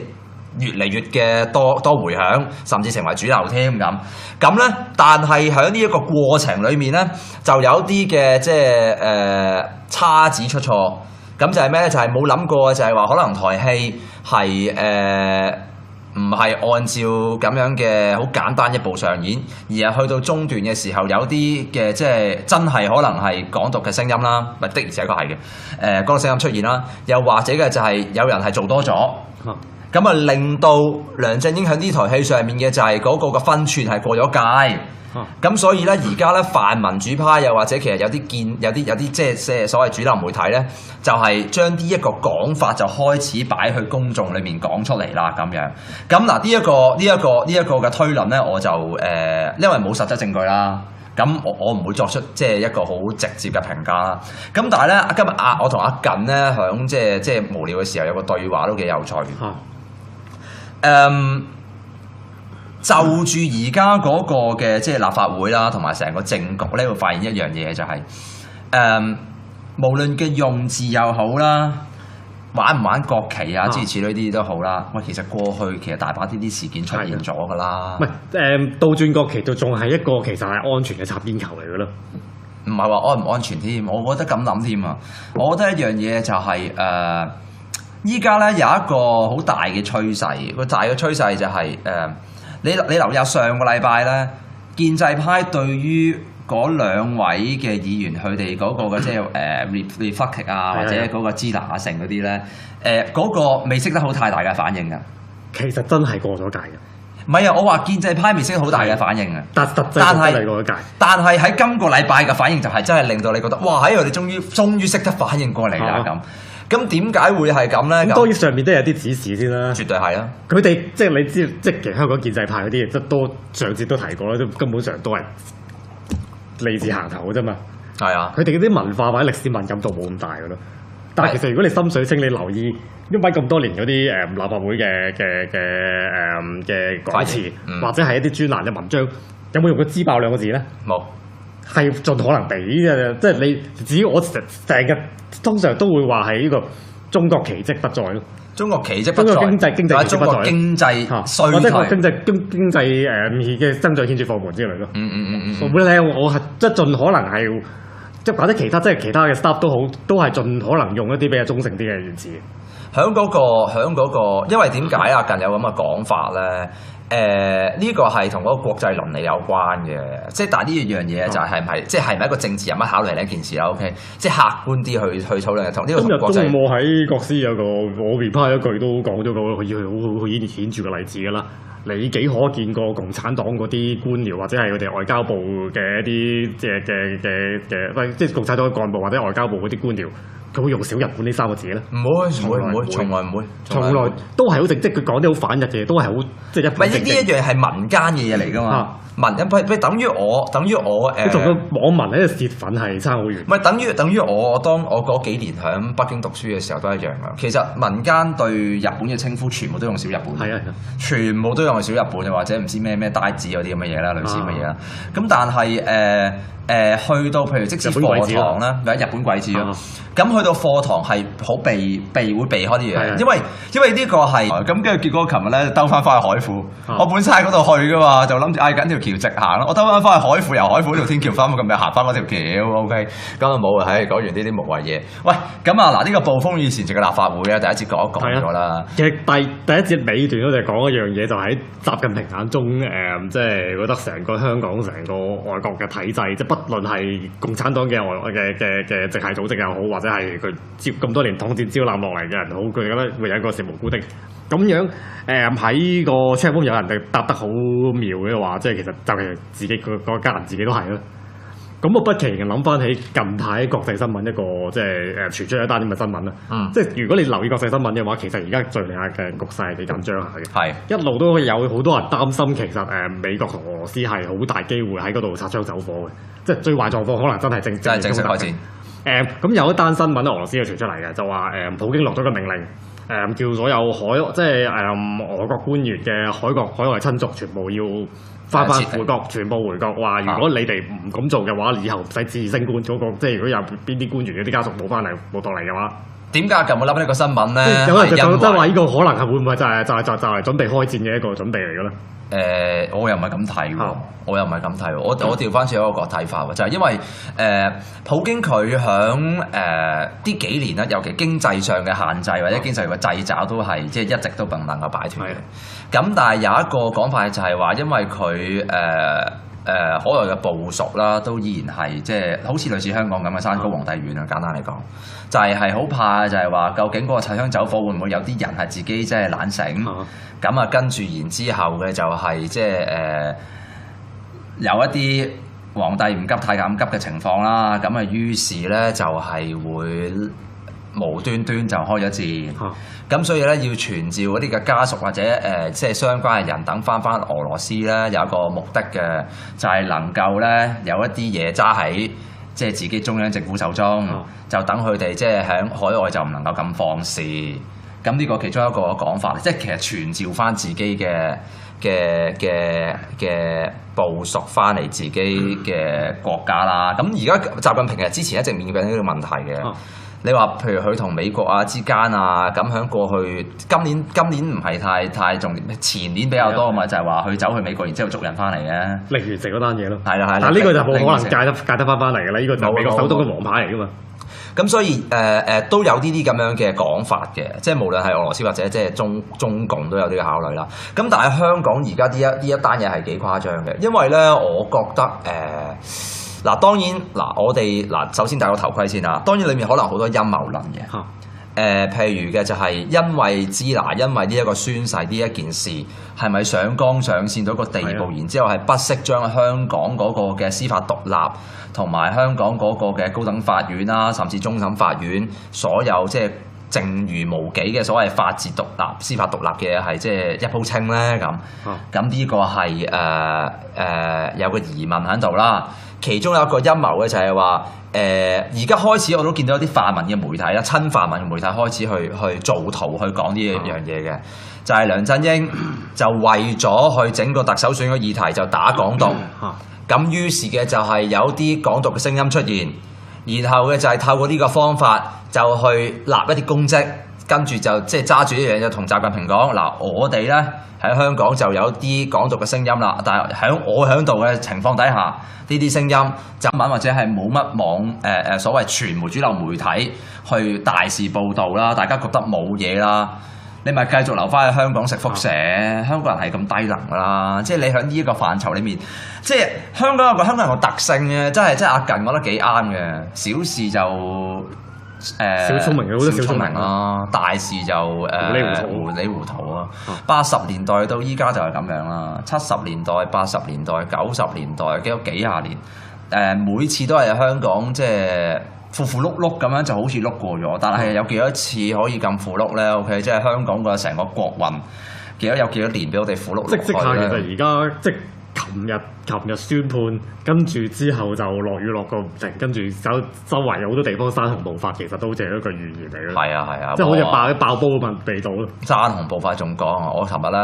越嚟越嘅多迴響，甚至成為主流添咁咧。但係喺呢一個過程裏面咧，就有啲嘅即係差子出錯。咁就係咩咧？就係冇諗過，就係話可能台戲係唔係按照咁樣嘅好簡單一步上演，而係去到中段嘅時候，有啲嘅即係真係可能係港獨嘅聲音啦，的而且確係嘅。嗰個聲音出現啦，又或者嘅就係有人係做多咗。咁啊，令到梁振英喺呢台戲上面嘅就係嗰個嘅分寸係過咗界，咁所以咧，而家咧泛民主派又或者其實有啲即係所謂主流媒體咧，就係將呢一個講法就開始擺去公眾裏面講出嚟啦咁樣。咁嗱呢一個嘅推論咧，我就因為冇實質證據啦。咁我唔會作出即係一個好直接嘅評價啦。咁但係咧，今日我同阿近咧響即係無聊嘅時候有個對話都幾有趣。就住而家嗰個嘅即係立法會啦，同埋成個政局咧，會發現一樣嘢就係無論嘅用字又好啦，玩唔玩國旗啊，諸如此類啲都好啦。喂，其實過去其實大把啲事件出現咗㗎啦。唔係倒轉國旗都仲係一個其實係安全嘅擦邊球嚟㗎咯。唔係話安唔安全添，我覺得咁諗添啊。我覺得一樣嘢就係依家咧有一個好大嘅趨勢，個大嘅趨勢就係你留意下上個禮拜咧，建制派對於嗰兩位嘅議員佢哋嗰個嘅即係reflect 啊，或者嗰個支拿成嗰啲咧，嗰個未識得好太大嘅反應㗎。其實真係過咗界嘅。唔係啊，我話建制派未識得好大嘅反應啊。但係過咗界。但係喺今個禮拜嘅反應就係真係令到你覺得，哇！喺佢哋終於識得反應過嚟啦咁。咁點解會係咁咧？咁當然上面都有啲指示先啦。絕對係啦。佢哋即係你知，即係香港建制派嗰啲，都上次都提過啦，都根本上都係利字行頭嘅啫嘛。係啊。佢哋嗰啲文化或者歷史敏感度冇咁大嘅咯。但係其實如果你心水清，你留意因為咁多年嗰啲立法會嘅講詞，或者係一啲專欄嘅文章，有冇用過支爆兩個字咧？冇。係盡可能俾嘅，即係你只要我成日通常都會話係呢個中國奇蹟不在咯。中國奇蹟不在，經濟奇蹟不在，經濟衰退，或者個經濟嘅增長顯著放緩之類咯。我係即係盡可能係即係或者其他嘅 staff 都好，都係盡可能用一啲比較中性啲嘅言辭。響嗰個，因為點解啊？近有咁嘅講法咧？呢個係同嗰個國際倫理有關嘅，即係但係呢樣嘢就係唔係即係咪一個政治人物考慮呢件事啦 ？OK， 即係客觀啲去討論同呢個同國際。今日中午喺國師有個我邊派一句都講咗個好顯著嘅例子㗎啦。你幾可見過共產黨嗰啲官僚或者係佢哋外交部嘅一啲即係共產黨嘅幹部或者外交部嗰啲官僚？佢會用小日本呢三個字咧？唔會，從來唔會，從來都係好正，即係佢講啲好反日嘅嘢，都係好即係一。唔係呢啲一樣係民間嘅嘢嚟㗎嘛？民等於我你同個網民喺度泄憤係差好遠。唔係等於我當我嗰幾年喺北京讀書嘅時候都一樣㗎。其實民間對日本嘅稱呼全部都用小日本。係啊，全部都用小日本又或者唔知咩呆子嗰啲咁嘅嘢啦，類似咁嘅嘢啦。咁但係去到譬如即使課堂啦，或者日本鬼子咯，咁去到課堂係好會避開啲嘢，因為呢個係咁，跟住結果琴日咧兜翻去海富，我本身喺嗰度去噶嘛，就諗住嗌緊條橋直行咯，我兜翻去海富，由海富嗰條天橋翻咁咪行翻嗰條橋 ，OK， 咁就冇啊，講完呢啲無謂嘢。喂，咁啊嗱，呢個暴風雨前夕嘅立法會咧，第一節講咗啦。其實第一節尾段我哋講一樣嘢，就喺習近平眼中即係覺得成個香港成個外國嘅體制，即係不論係共產黨嘅直系組織又好，或者係佢咁多年統戰招攬落嚟嘅人好，佢覺得會有一個成無辜的咁樣。喺個 chat room 有人哋答得好妙嘅話，即係其實就係自己個家人自己都係咯。咁我不期然諗翻起近排國際新聞一個即係傳出一單咁嘅新聞啦。即係如果你留意國際新聞嘅話，其實而家敍利亞嘅局勢係幾緊張下嘅。係一路都有好多人擔心，其實美國同俄羅斯係好大機會喺嗰度擦槍走火嘅。即係最壞狀況可能真係正式開戰。咁有一單新聞俄羅斯就傳出嚟嘅，就話普京落咗個命令，叫所有俄國官員嘅海外親族全部要翻回國，全部回國。話如果你哋唔咁做嘅話，以後唔使自升官嗰個，即係如果有邊啲官員嗰啲家屬冇翻嚟冇到嚟嘅話，點解咁冇諗呢個新聞咧？有人就覺得話呢個可能係會唔會就係準備開戰嘅一個準備嚟嘅咧？我又唔係咁睇喎，我調翻轉一個睇法喎，就係因為普京佢響呢幾年咧，尤其經濟上嘅限制或者經濟上嘅掣肘都係即係一直都唔能夠擺脫嘅。咁但係有一個講法就係話，因為佢海外嘅部屬啦，都依然係即係好似類似香港咁嘅山高皇帝遠啊。簡單嚟講，就係好怕就係話，究竟嗰個擦槍走火會唔會有啲人係自己即係懶醒？咁跟住然之後嘅就係即係有一啲皇帝唔急太監急嘅情況啦，咁啊於是咧就係會無端端就開咗戰，咁所以咧要傳召嗰啲嘅家屬或者即係相關嘅人等翻俄羅斯咧，有一個目的嘅，就係能夠咧有一啲嘢揸喺即係自己中央政府手中，就等佢哋即係喺海外就唔能夠咁放肆。咁呢個其中一個講法，即係其實傳召翻自己嘅部屬翻嚟自己嘅國家啦。咁而家習近平其實之前一直面對呢個問題嘅。你話譬如佢同美國啊之間啊，咁喺過去今年唔係太重要，前年比較多嘛，就係話佢走去美國，然之後捉人翻嚟嘅，力完成嗰單嘢咯。係啦，但係呢個就冇可能戒得翻嚟㗎啦，呢個就係美國手中嘅王牌嚟㗎嘛。咁所以都有呢啲咁樣嘅講法嘅，即係無論係俄羅斯或者即係中共都有啲考慮啦。咁但係香港而家呢一單嘢係幾誇張嘅，因為咧我覺得嗱當然嗱我哋嗱首先戴個頭盔先啦。當然裡面可能好多陰謀論嘅，譬如嘅就係因為呢一個宣誓呢一件事係咪上綱上線到一個地步，然之後係不惜將香港嗰個嘅司法獨立同埋香港嗰個嘅高等法院啦，甚至終審法院所有即係剩餘無幾嘅所謂法治獨立、司法獨立嘅係即係一鋪清咧咁。咁呢個係有個疑問喺度啦。其中有一個陰謀嘅就係話而家開始我都見到有啲泛民嘅媒體啦，親泛民嘅媒體開始去做圖去講呢一樣嘢嘅，就係梁振英就為咗去整個特首選嘅議題就打港獨。咁於是嘅就係有啲港獨嘅聲音出現，然後嘅就係透過呢個方法就去立一啲公職，跟住就即係揸住呢樣嘢同習近平講嗱，我哋咧喺香港就有啲港獨嘅聲音啦，但係喺我喺度嘅情況底下，呢啲聲音就或者係冇乜所謂傳媒主流媒體去大肆報導啦，大家覺得冇嘢啦。你咪繼續留翻喺香港食輻射，香港人係咁低能啦！即係你喺呢一個範疇裏面，即係香港人個特性嘅，真係阿近講得幾啱嘅。小事就小聰明，好多小聰明啦，大事就糊里糊塗啊！80年代到依家就係咁樣啦，70年代、80年代、90年代幾廿年，每次都係香港即係符碌碌咁樣就好似碌過咗，但係有幾多次可以咁符碌咧 ？OK， 即係香港個成個國運有幾多年俾我哋符碌落去咧？即係其實而家即係琴日宣判，跟住之後就落雨落個唔停，跟住周圍有好多地方山洪暴發，其實都好似係一個預言嚟嘅。係啊，即係好似爆煲咁嘅地道咯。山洪暴發仲講啊！我琴日咧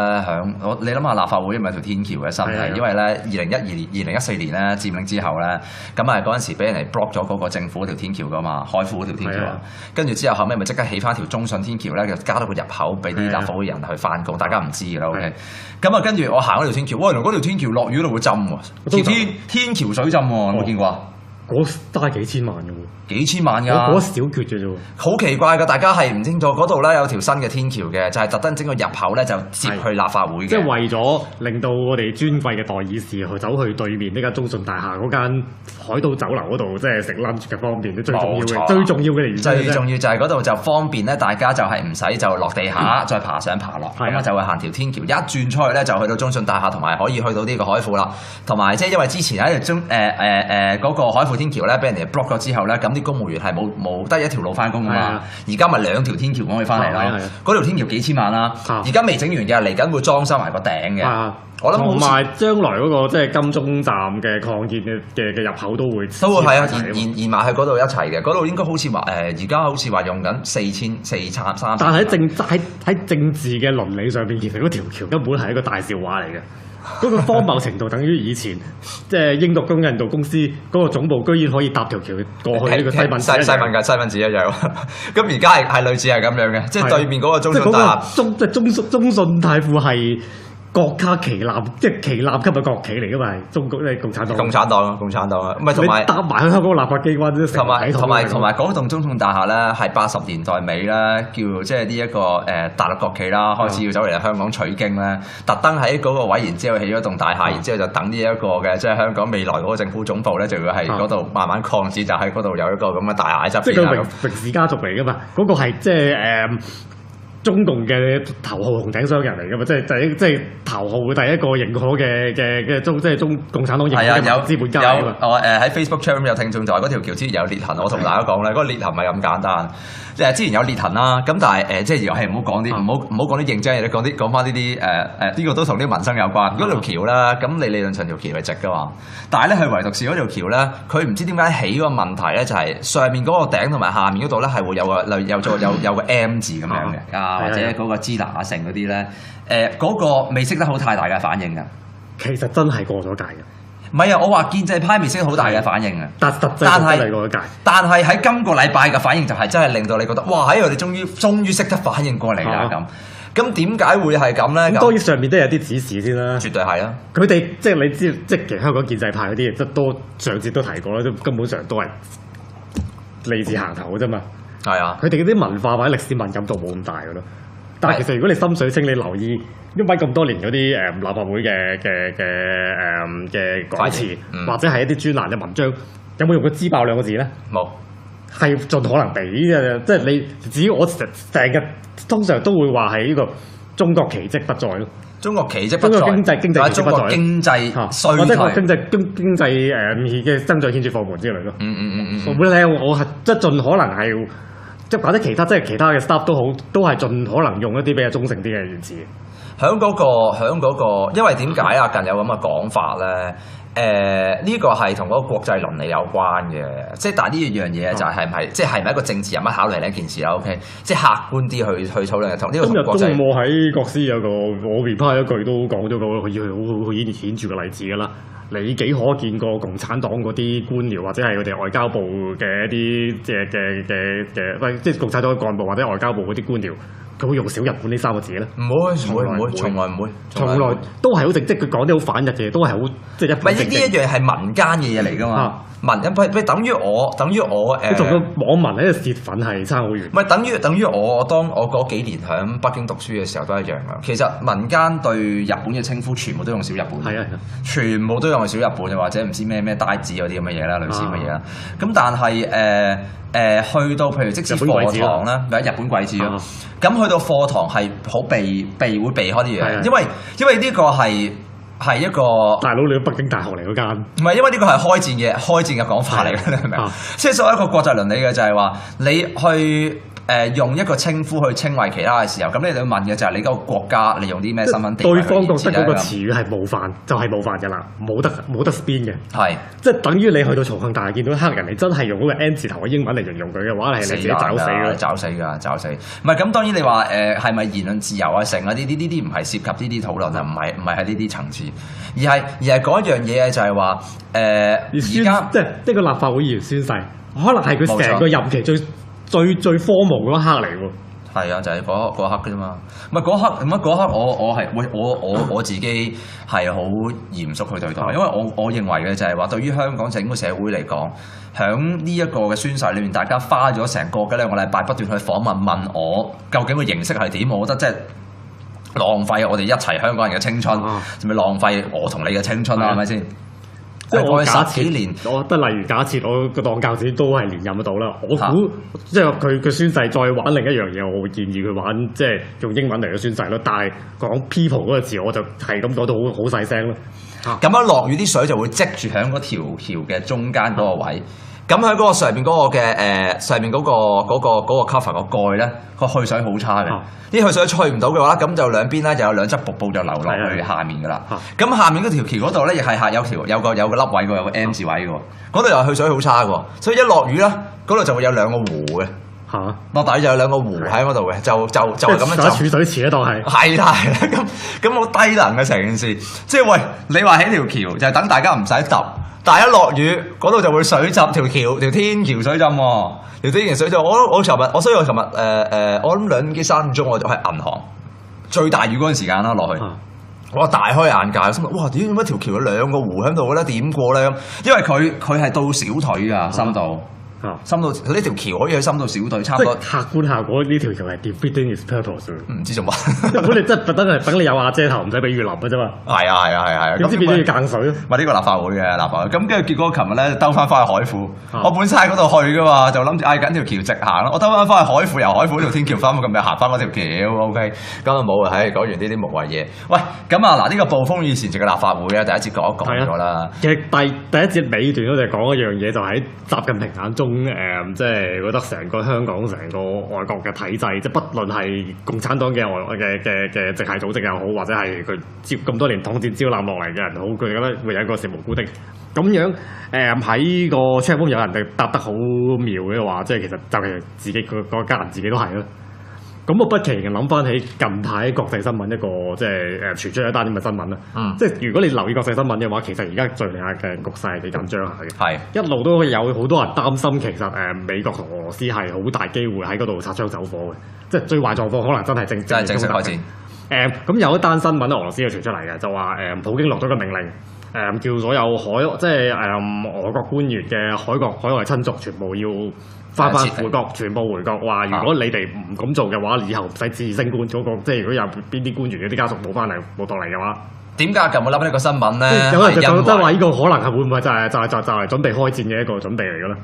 你諗下立法會咪條天橋嘅新係，因為咧2014年咧佔領之後咧，咁啊嗰陣時俾人哋 block 咗嗰個政府嗰條天橋噶嘛，海富嗰條天橋啊。跟住之後咪即刻起翻條中信天橋咧，就加多個入口俾啲立法會人去翻工，大家唔知㗎啦。OK， 咁啊跟住我行嗰條天橋，原來嗰條天橋落雨都會浸喎。天橋水浸喎，有冇見過啊？嗰都係幾千萬嘅喎，幾千萬㗎，嗰小缺嘅啫喎，好奇怪㗎！大家係唔清楚嗰度咧有條新嘅天橋嘅，就係特登整個入口咧就接去立法會嘅，即係為咗令到我哋尊貴嘅代議士去走去對面呢間中信大廈嗰間海島酒樓嗰度，即係食 lunch 嘅方便，最重要嘅原因。最重要就係嗰度就方便咧，大家就係唔使就落地下再爬上爬落，咁啊就會行條天橋，一轉出去咧就去到中信大廈，同埋可以去到呢個海富啦。同埋即係因為之前喺嗰個海富天橋咧俾人哋 block 咗之後咧，咁啲公務員係冇得一條路翻工㗎嘛，而家咪兩條天橋可以翻嚟啦。嗰條天橋幾千萬啦，而家未整完嘅，嚟緊會裝修埋個頂嘅。我諗同埋將來嗰個即係金鐘站嘅擴建嘅入口都會係啊，延埋喺嗰度一齊嘅。嗰度應該好似話而家好似話用緊4300。但係喺政治嘅倫理上邊，其實嗰條橋根本係一個大笑話嚟嘅。嗰個荒謬程度等於以前即係英國印度公司嗰個總部居然可可以搭條橋過去呢個西敏寺一樣。咁而家係類似係咁樣嘅，即係對面嗰個中信大廈，即係中信泰富係國家旗艦，即係旗艦級嘅國企嚟噶嘛，係中國咧共產黨啊，唔係同埋搭埋去香港立法機關啫。同埋嗰棟中信大廈咧，係80年代尾咧，叫即係呢一個大陸國企啦，開始要走嚟香港取經咧，特登喺嗰個位，然之後起咗棟大廈，然之後就等呢一個嘅即係香港未來嗰個政府總部咧，就要喺嗰度慢慢擴展，就喺嗰度有一個咁嘅大廈喺側邊。即係個榮氏家族嚟噶嘛，嗰個係即係中共嘅頭號紅頂商人嚟㗎嘛，即係頭號第一個認可嘅中共產黨認可嘅資本家嚟㗎嘛。我喺 Facebook channel 有聽眾就話嗰條橋之前有裂痕，我同大家講咧，嗰個裂痕唔係咁簡單。即係之前有裂痕啦，咁但係即係又係唔好講啲唔好講啲認真嘢，講翻呢啲呢個都同啲民生有關。嗰條橋啦，咁你理論上條橋係直㗎嘛，但係咧佢唯獨是嗰條橋咧，佢唔知點解起嗰個問題咧，就係上面嗰個頂同埋下面嗰度咧係會有個例如有個 M 字咁樣嘅或者嗰個支那成嗰啲咧，嗰個未識得好太大嘅反應㗎。其實真係過咗界嘅。唔係啊！我話建制派未識好大嘅反應啊，但係喺今個禮拜嘅反應就係真係令到你覺得哇！喺我哋終於識得反應過嚟啦咁點解會係咁咧？咁當然上面都有啲指示先啦，絕對係啦。佢哋即係你知，即係其實香港建制派嗰啲都上次都提過啦，都根本上都係利字行頭啫嘛。係啊，佢哋嗰啲文化或者歷史敏感度冇咁大嘅咯。但係其實如果你心水清，你留意因為咁多年嗰啲立法會嘅講詞，或者係一啲專欄嘅文章，有冇用過支爆兩個字咧？冇，係盡可能俾嘅，即係你只要我成日通常都會話係呢個中國奇蹟不在咯。中國奇蹟不在，經濟奇蹟不在，經濟衰退，或者個經濟嘅增長顯著放緩之類咯。我係即係盡可能係。即係或者其他嘅 staff 都好，都係盡可能用一啲比較中性啲嘅言辭。響嗰個，因為點解啊？近有咁嘅講法咧？呢個係同嗰個國際倫理有關嘅。即係但係呢樣嘢就係咪即係咪一個政治人物考慮呢一件事啦 ？OK， 即係客觀啲去討論嘅。同呢個同國際。今日中午喺國師有個我邊派一句都講咗個好顯著嘅例子㗎啦。你幾可見過共產黨嗰啲官僚或者係佢哋外交部嘅一啲即係共產黨嘅幹部或者外交部嗰啲官僚，佢會用小日本呢3個字咧？唔會，從來唔會，從來都係好正，即係佢講啲好反日嘅，都係好即係一。唔係呢啲一樣係民間嘅嘢嚟㗎嘛？等於我同個網民喺度泄憤係差好遠。唔係等於我當我嗰幾年喺北京讀書嘅時候都一樣㗎。其實民間對日本嘅稱呼全部都用小日本，係啊，全部都用小日本又或者唔知咩呆子嗰啲咁嘅嘢啦，類似乜嘢啦。咁但係去到譬如即使課堂啦，咪日本貴字咯。咁去到課堂係好會避開啲嘢，因為呢個係一個大佬，你去北京大學嚟嗰間？唔係，因為呢個係開戰嘅講法嚟嘅，你明唔明？即係作為一個國際倫理嘅就係話，你去用一個稱呼去稱謂其他嘅時候，咁你哋要問嘅就係你嗰個國家，你用啲咩身份地位？對方覺得嗰個詞語係冒犯，就係冒犯㗎啦，冇得 spin 嘅。係，即係等於你去到重慶大廈見到黑人，你真係用嗰個 N 字頭嘅英文嚟形容佢嘅話，係你自己找死㗎，找死。唔係咁，當然你話係咪言論自由啊？成啊呢啲唔係涉及呢啲討論啊，唔係喺呢啲層次，而係嗰一樣嘢就係話而家即係呢個立法會議員宣誓，可能係佢成個任期最荒謬嗰一刻嚟喎。係啊，就係嗰刻嘅啫嘛。唔係嗰刻，我自己係好嚴肅去對待，因為我認為嘅就係話，對於香港整個社會嚟講，響呢一個嘅宣誓裏面，大家花咗成個嘅2個禮拜不斷去訪問我，究竟個形式係點？我覺得即係浪費我哋一齊香港人嘅青春，係咪浪費我同你嘅青春啊？係咪先？即係我假設，我覺得例如假設我個當教主都係連任得到啦。我估即係佢宣誓再玩另一樣嘢，我會建議佢玩即係用英文嚟嘅宣誓咯。但係講 people 嗰個字，我就係咁講到好細聲咯。咁樣落雨啲水就會積住喺嗰條橋嘅中間嗰個位。咁喺嗰個上面嗰個嘅上面嗰個 cover 個蓋咧，個去水好差嘅。啲去水吹唔到嘅話，咁就兩邊咧就有2隻瀑布就流落去下面噶啦。咁下面嗰條橋嗰度咧，亦係有個凹位嘅，有個 M 字位嘅。嗰度又去水好差嘅，所以一落雨咧，嗰度就會有2個湖嘅。落大雨就有2個湖喺嗰度嘅，就係咁樣就儲水池喺度係。係啦，咁好低能嘅成件事。即係喂，你話起條橋就係等大家唔使揼。但係一落雨，嗰度就會水浸條天橋水浸喎，條天橋水浸。我尋日我諗2點3點鐘我就喺銀行最大雨嗰陣時間啦落去，我大開眼界，心諗哇點解條橋有2個湖喺度嘅咧？點過咧咁？因為佢係到小腿㗎深度，深到呢條橋可以去深到小隊差唔多。客觀效果呢條橋係 defeating its purpose。唔知做乜。本嚟真係特登係等你有瓦遮頭，唔使俾雨淋嘅啫嘛。係啊。點知變咗要間水咯？咪呢個立法會嘅立法會，咁跟住結果琴日咧兜翻去海富，我本身喺嗰度去噶嘛，就諗住嗌緊條橋直行咯。我兜翻去海富，由海富呢條天橋翻咁咪行翻嗰條橋 ，OK。咁就冇啊，講完呢啲無謂嘢。喂，咁啊嗱，呢個暴風雨前夕嘅立法會咧，第一節講咗啦。其實第一節尾段都係講一樣嘢，就喺習近平眼中，即係覺得成個香港、成個外國嘅體制，即係不論係共產黨嘅嘅直系組織又好，或者係佢咁多年統戰招攬落嚟嘅人好，佢覺得會有一個成無辜的咁樣。喺個窗風有人哋答得好妙嘅話，即係其實就係自己個家人自己都係咯。咁我不期然諗翻起近排國際新聞一個即係傳出一單咁嘅新聞啦。即係如果你留意國際新聞嘅話，其實而家敍利亞嘅局勢係幾緊張下嘅。係一路都有好多人擔心，其實美國同俄羅斯係好大機會喺嗰度擦槍走火嘅。即係最壞狀況可能真係正式開戰。咁有一單新聞俄羅斯就傳出嚟嘅，就話普京落咗個命令，叫所有俄國官員嘅海外親族全部要翻回國，全部回國。話如果你哋唔咁做嘅話，以後唔使自升官嗰個。即係如果有邊啲官員嗰啲家屬冇翻嚟冇到嚟嘅話，點解咁冇諗呢個新聞咧？有人就覺得話呢個可能係會唔會就係準備開戰嘅一個準備嚟嘅咧？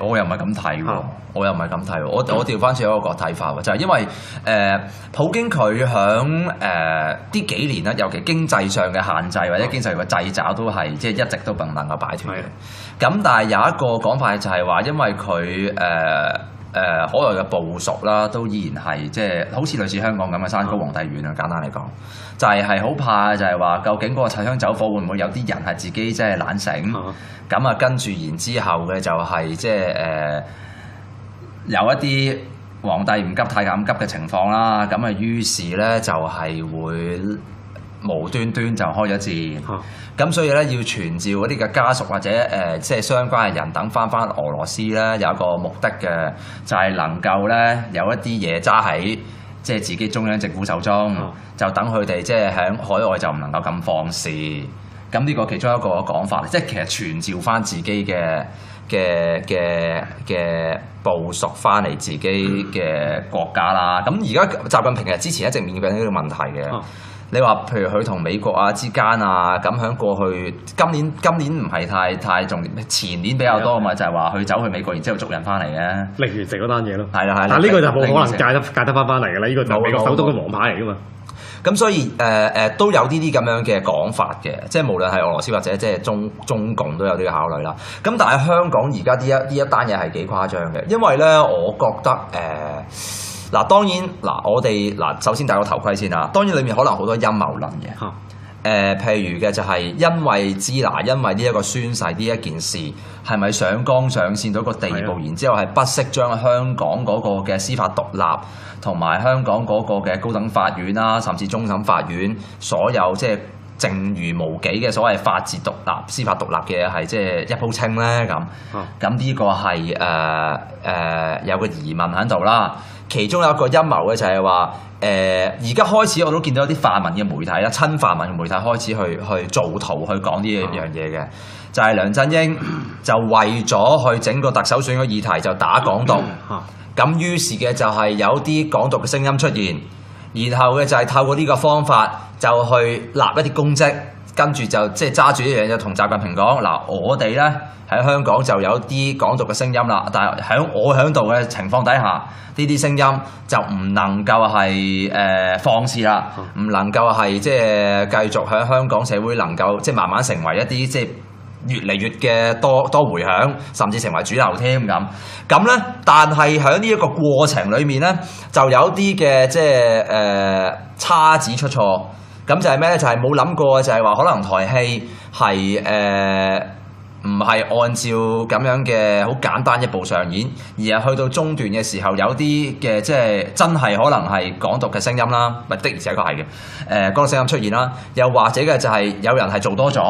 我又唔係咁睇喎，我調翻轉一個睇法喎，就係因為普京佢響呢幾年咧，尤其經濟上嘅限制或者經濟上嘅掣肘都係即係一直都唔能夠擺脫嘅。咁但係有一個講法就係話，因為佢海外嘅部署啦，都依然係即係好似類似香港咁嘅山高皇帝遠啊。簡單嚟講，就係好怕就係話，究竟嗰個擦槍走火會唔會有啲人係自己即係懶醒？咁跟住然之後嘅就係即係有一啲皇帝唔急太監急嘅情況啦。咁於是咧就係會無端端就開咗戰。咁所以咧要傳召嗰啲嘅家屬或者即係相關嘅人等翻俄羅斯咧，有一個目的嘅，就係能夠咧有一啲嘢揸喺即係自己中央政府手中，就等佢哋即係喺海外就唔能夠咁放肆。咁呢個其中一個講法，即係其實傳召翻自己嘅部屬翻嚟自己嘅國家啦。咁而家習近平其實之前一直面對緊呢個問題嘅。你話譬如佢同美國啊之間啊，咁喺過去今年唔係太重要，前年比較多嘛，就係話佢走去美國，然之後捉人翻嚟嘅，力完成嗰單嘢咯。係啦。但呢個就冇可能戒得翻嚟㗎啦，呢個就美國手中嘅王牌嚟㗎嘛。咁所以都有啲咁樣嘅講法嘅，即係無論係俄羅斯或者即係中共都有啲考慮啦。咁但係香港而家呢一單嘢係幾誇張嘅，因為咧我覺得嗱，當然嗱，我哋嗱首先戴個頭盔先啦。當然裡面可能好多陰謀論嘅，譬如嘅就係因為呢一個宣誓呢一件事係咪上綱上線到一個地步，然之後係不惜將香港嗰個嘅司法獨立同埋香港嗰個嘅高等法院啦，甚至終審法院所有即係剩餘無幾嘅所謂法治獨立、司法獨立嘅係即係一鋪清咧咁。咁呢個係有個疑問喺度啦。其中有一個陰謀嘅就係話，而家開始我都見到有啲泛民嘅媒體啦，親泛民嘅媒體開始去造圖去講呢一樣嘢嘅，就係梁振英就為咗去整個特首選嘅議題就打港獨，咁於是嘅就係有啲港獨嘅聲音出現，然後嘅就係透過呢個方法就去立一啲公職，跟住就即係揸住呢樣嘢同習近平講嗱，我哋咧喺香港就有啲港獨嘅聲音啦，但係喺我喺度嘅情況底下，呢啲聲音就唔能夠係放肆啦，唔能夠係即係繼續喺香港社會能夠即係慢慢成為一啲即係越嚟越嘅多迴響，甚至成為主流添咁。咁咧，但係喺呢一個過程裡面咧，就有啲嘅即係差子出錯。咁就係咩咧？就係冇諗過，就係話可能台戲係唔係按照咁樣嘅好簡單一步上演，而係去到中段嘅時候，有啲嘅即係真係可能係港獨嘅聲音啦，的而且確係嘅。嗰個聲音出現啦，又或者嘅就係有人係做多咗，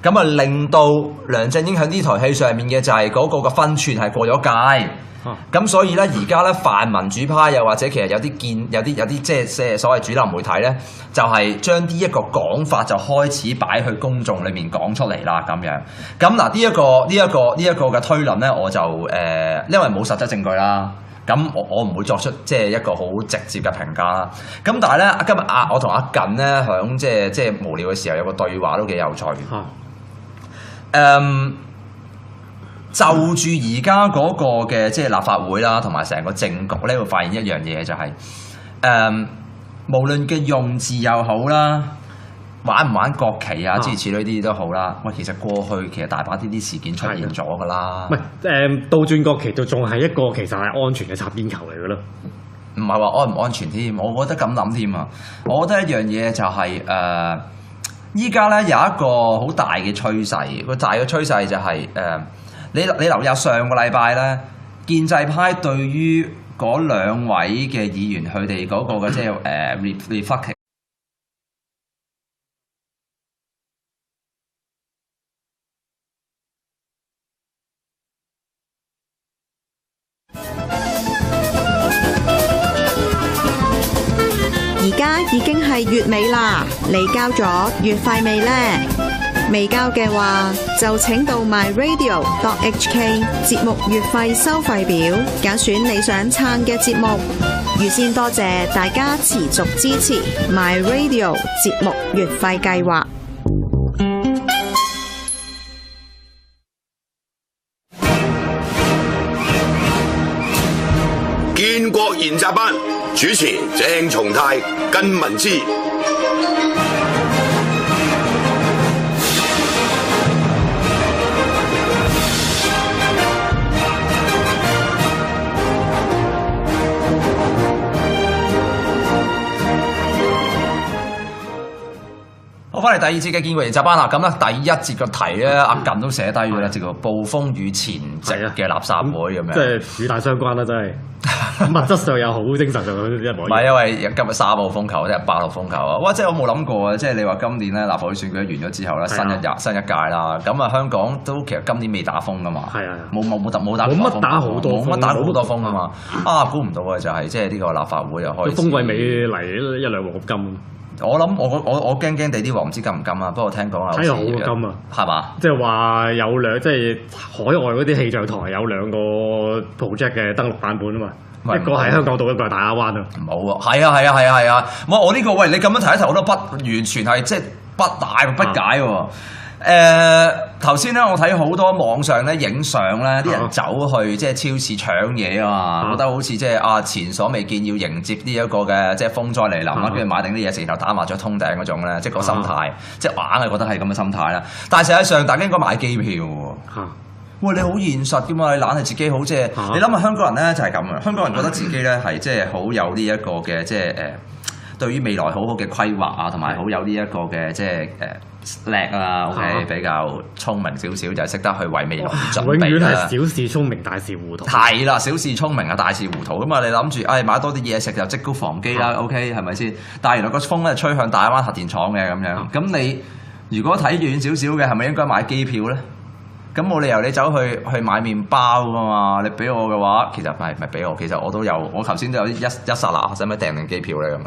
咁啊令到梁振英喺呢台戲上面嘅就係嗰個嘅分寸係過咗界。咁所以咧，而家咧泛民主派又或者其實有啲即係所謂主流媒體咧，就係將呢一個講法就開始擺去公眾裏面講出嚟啦咁樣。咁嗱呢一個嘅推論咧，我就因為冇實質證據啦，咁我唔會作出即係一個好直接嘅評價啦。咁但係咧，今日我同阿近咧響即係無聊嘅時候有個對話都幾有趣。就住而家嗰個嘅即係立法會啦，同埋成個政局咧，會發現一樣嘢就係、無論嘅用字又好啦，玩唔玩國旗啊，諸如此類啲都好啦。喂，其實過去其實大把呢啲事件出現咗㗎啦。唔係倒轉國旗就仲係一個其實係安全嘅擦邊球嚟㗎咯。唔係話安唔安全添，我覺得咁諗添啊。我覺得一樣嘢就係依家咧有一個好大嘅趨勢，個大嘅趨勢就係、你留意下上個禮拜咧，建制派對於嗰兩位嘅議員佢哋嗰個嘅即係reflecting。而家已經係月尾啦，你交咗月費未呢？未交嘅話，就請到 MYRADIO.HK 節目月費收費表，揀選你想撐嘅節目。預先多謝大家持續支持 MyRadio 節目月費計劃。建國研習班主持鄭松泰靳民知。好，翻嚟第二節嘅建國研習班啦。咁咧第一節個題咧，阿近都寫低咗啦，叫做暴風雨前夕嘅垃圾會咁樣。即係與大相關啦，真係物質上又好，精神上都一模一樣。唔係因為今日3號風球，即係8號風球啊！哇！即係我冇諗過啊！即係你話今年咧立法會選舉完咗之後咧，新一屆啦。咁啊，香港都其實今年未打風噶嘛。係啊。冇乜打好多風噶嘛。估唔到啊！就係即係呢個立法會又開始。風季尾嚟一兩黃金。我諗我驚地啲黃唔知金唔金啊！不過聽講啊，睇落好過金啊，係嘛？即係話有即係海外嗰啲氣象台有兩個 project 嘅登陸版本啊嘛，一個係香港島，一個係大亞灣啊。冇啊，係啊，我呢個喂你咁樣提一提我都完全係即係不解喎。頭先咧，我睇好多網上咧影相咧，啲人走去即係超市搶嘢啊嘛，覺得好似即係前所未見，要迎接呢一個嘅即係風災嚟臨啦，跟住買定啲嘢食，然後打麻雀通頂嗰種咧，即係個心態，即係硬係覺得係咁嘅心態啦。但係實際上，大家應該買機票喎。喂，你好現實㗎嘛？你懶係自己好即係，你諗下香港人咧就係咁啊！香港人覺得自己咧係即係好有呢一個嘅即係對於未來好好嘅規劃啊，同埋好有呢一個嘅即係叻啊 ，OK 比較聰明少少，就係識得去為未來準備啦。永遠係小事聰明，大事糊塗。係啦，小事聰明啊，大事糊塗咁啊！你諗住買多啲嘢食就積高防饑啦，OK 係咪先？但係原來個風咧吹向大灣核電廠嘅咁樣，咁你如果睇遠少少嘅，係咪應該買機票咧？咁冇理由你走去買麵包噶嘛？你俾我嘅話，其實唔係俾我，其實我都有，我頭先都有一剎那，使唔使訂定機票咧咁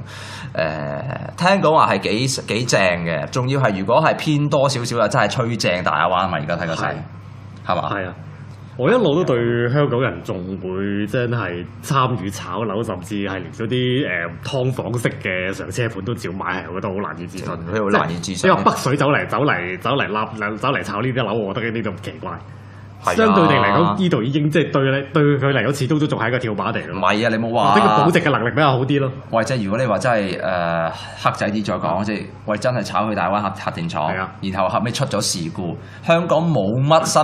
聽講話係幾正嘅，仲要係如果係偏多少少啊，真係吹正大亞灣嘛！而家睇個勢，係嘛？係啊！我一路都對香港人仲會真係參與炒樓，甚至係連嗰啲劏房式嘅上車盤都照買，係我覺得好難以置信。好難以置信。你話北水走嚟炒呢啲樓，我覺得呢啲咁奇怪。相對地嚟講，呢度已經即係對佢嚟講，始終都仲係一個跳板嚟咯。唔係啊，你冇話。呢個保值嘅能力比較好啲咯。喂，即係如果你話真係黑仔啲再講，即係喂真係炒去大灣核電廠，然後後尾出咗事故，香港冇乜新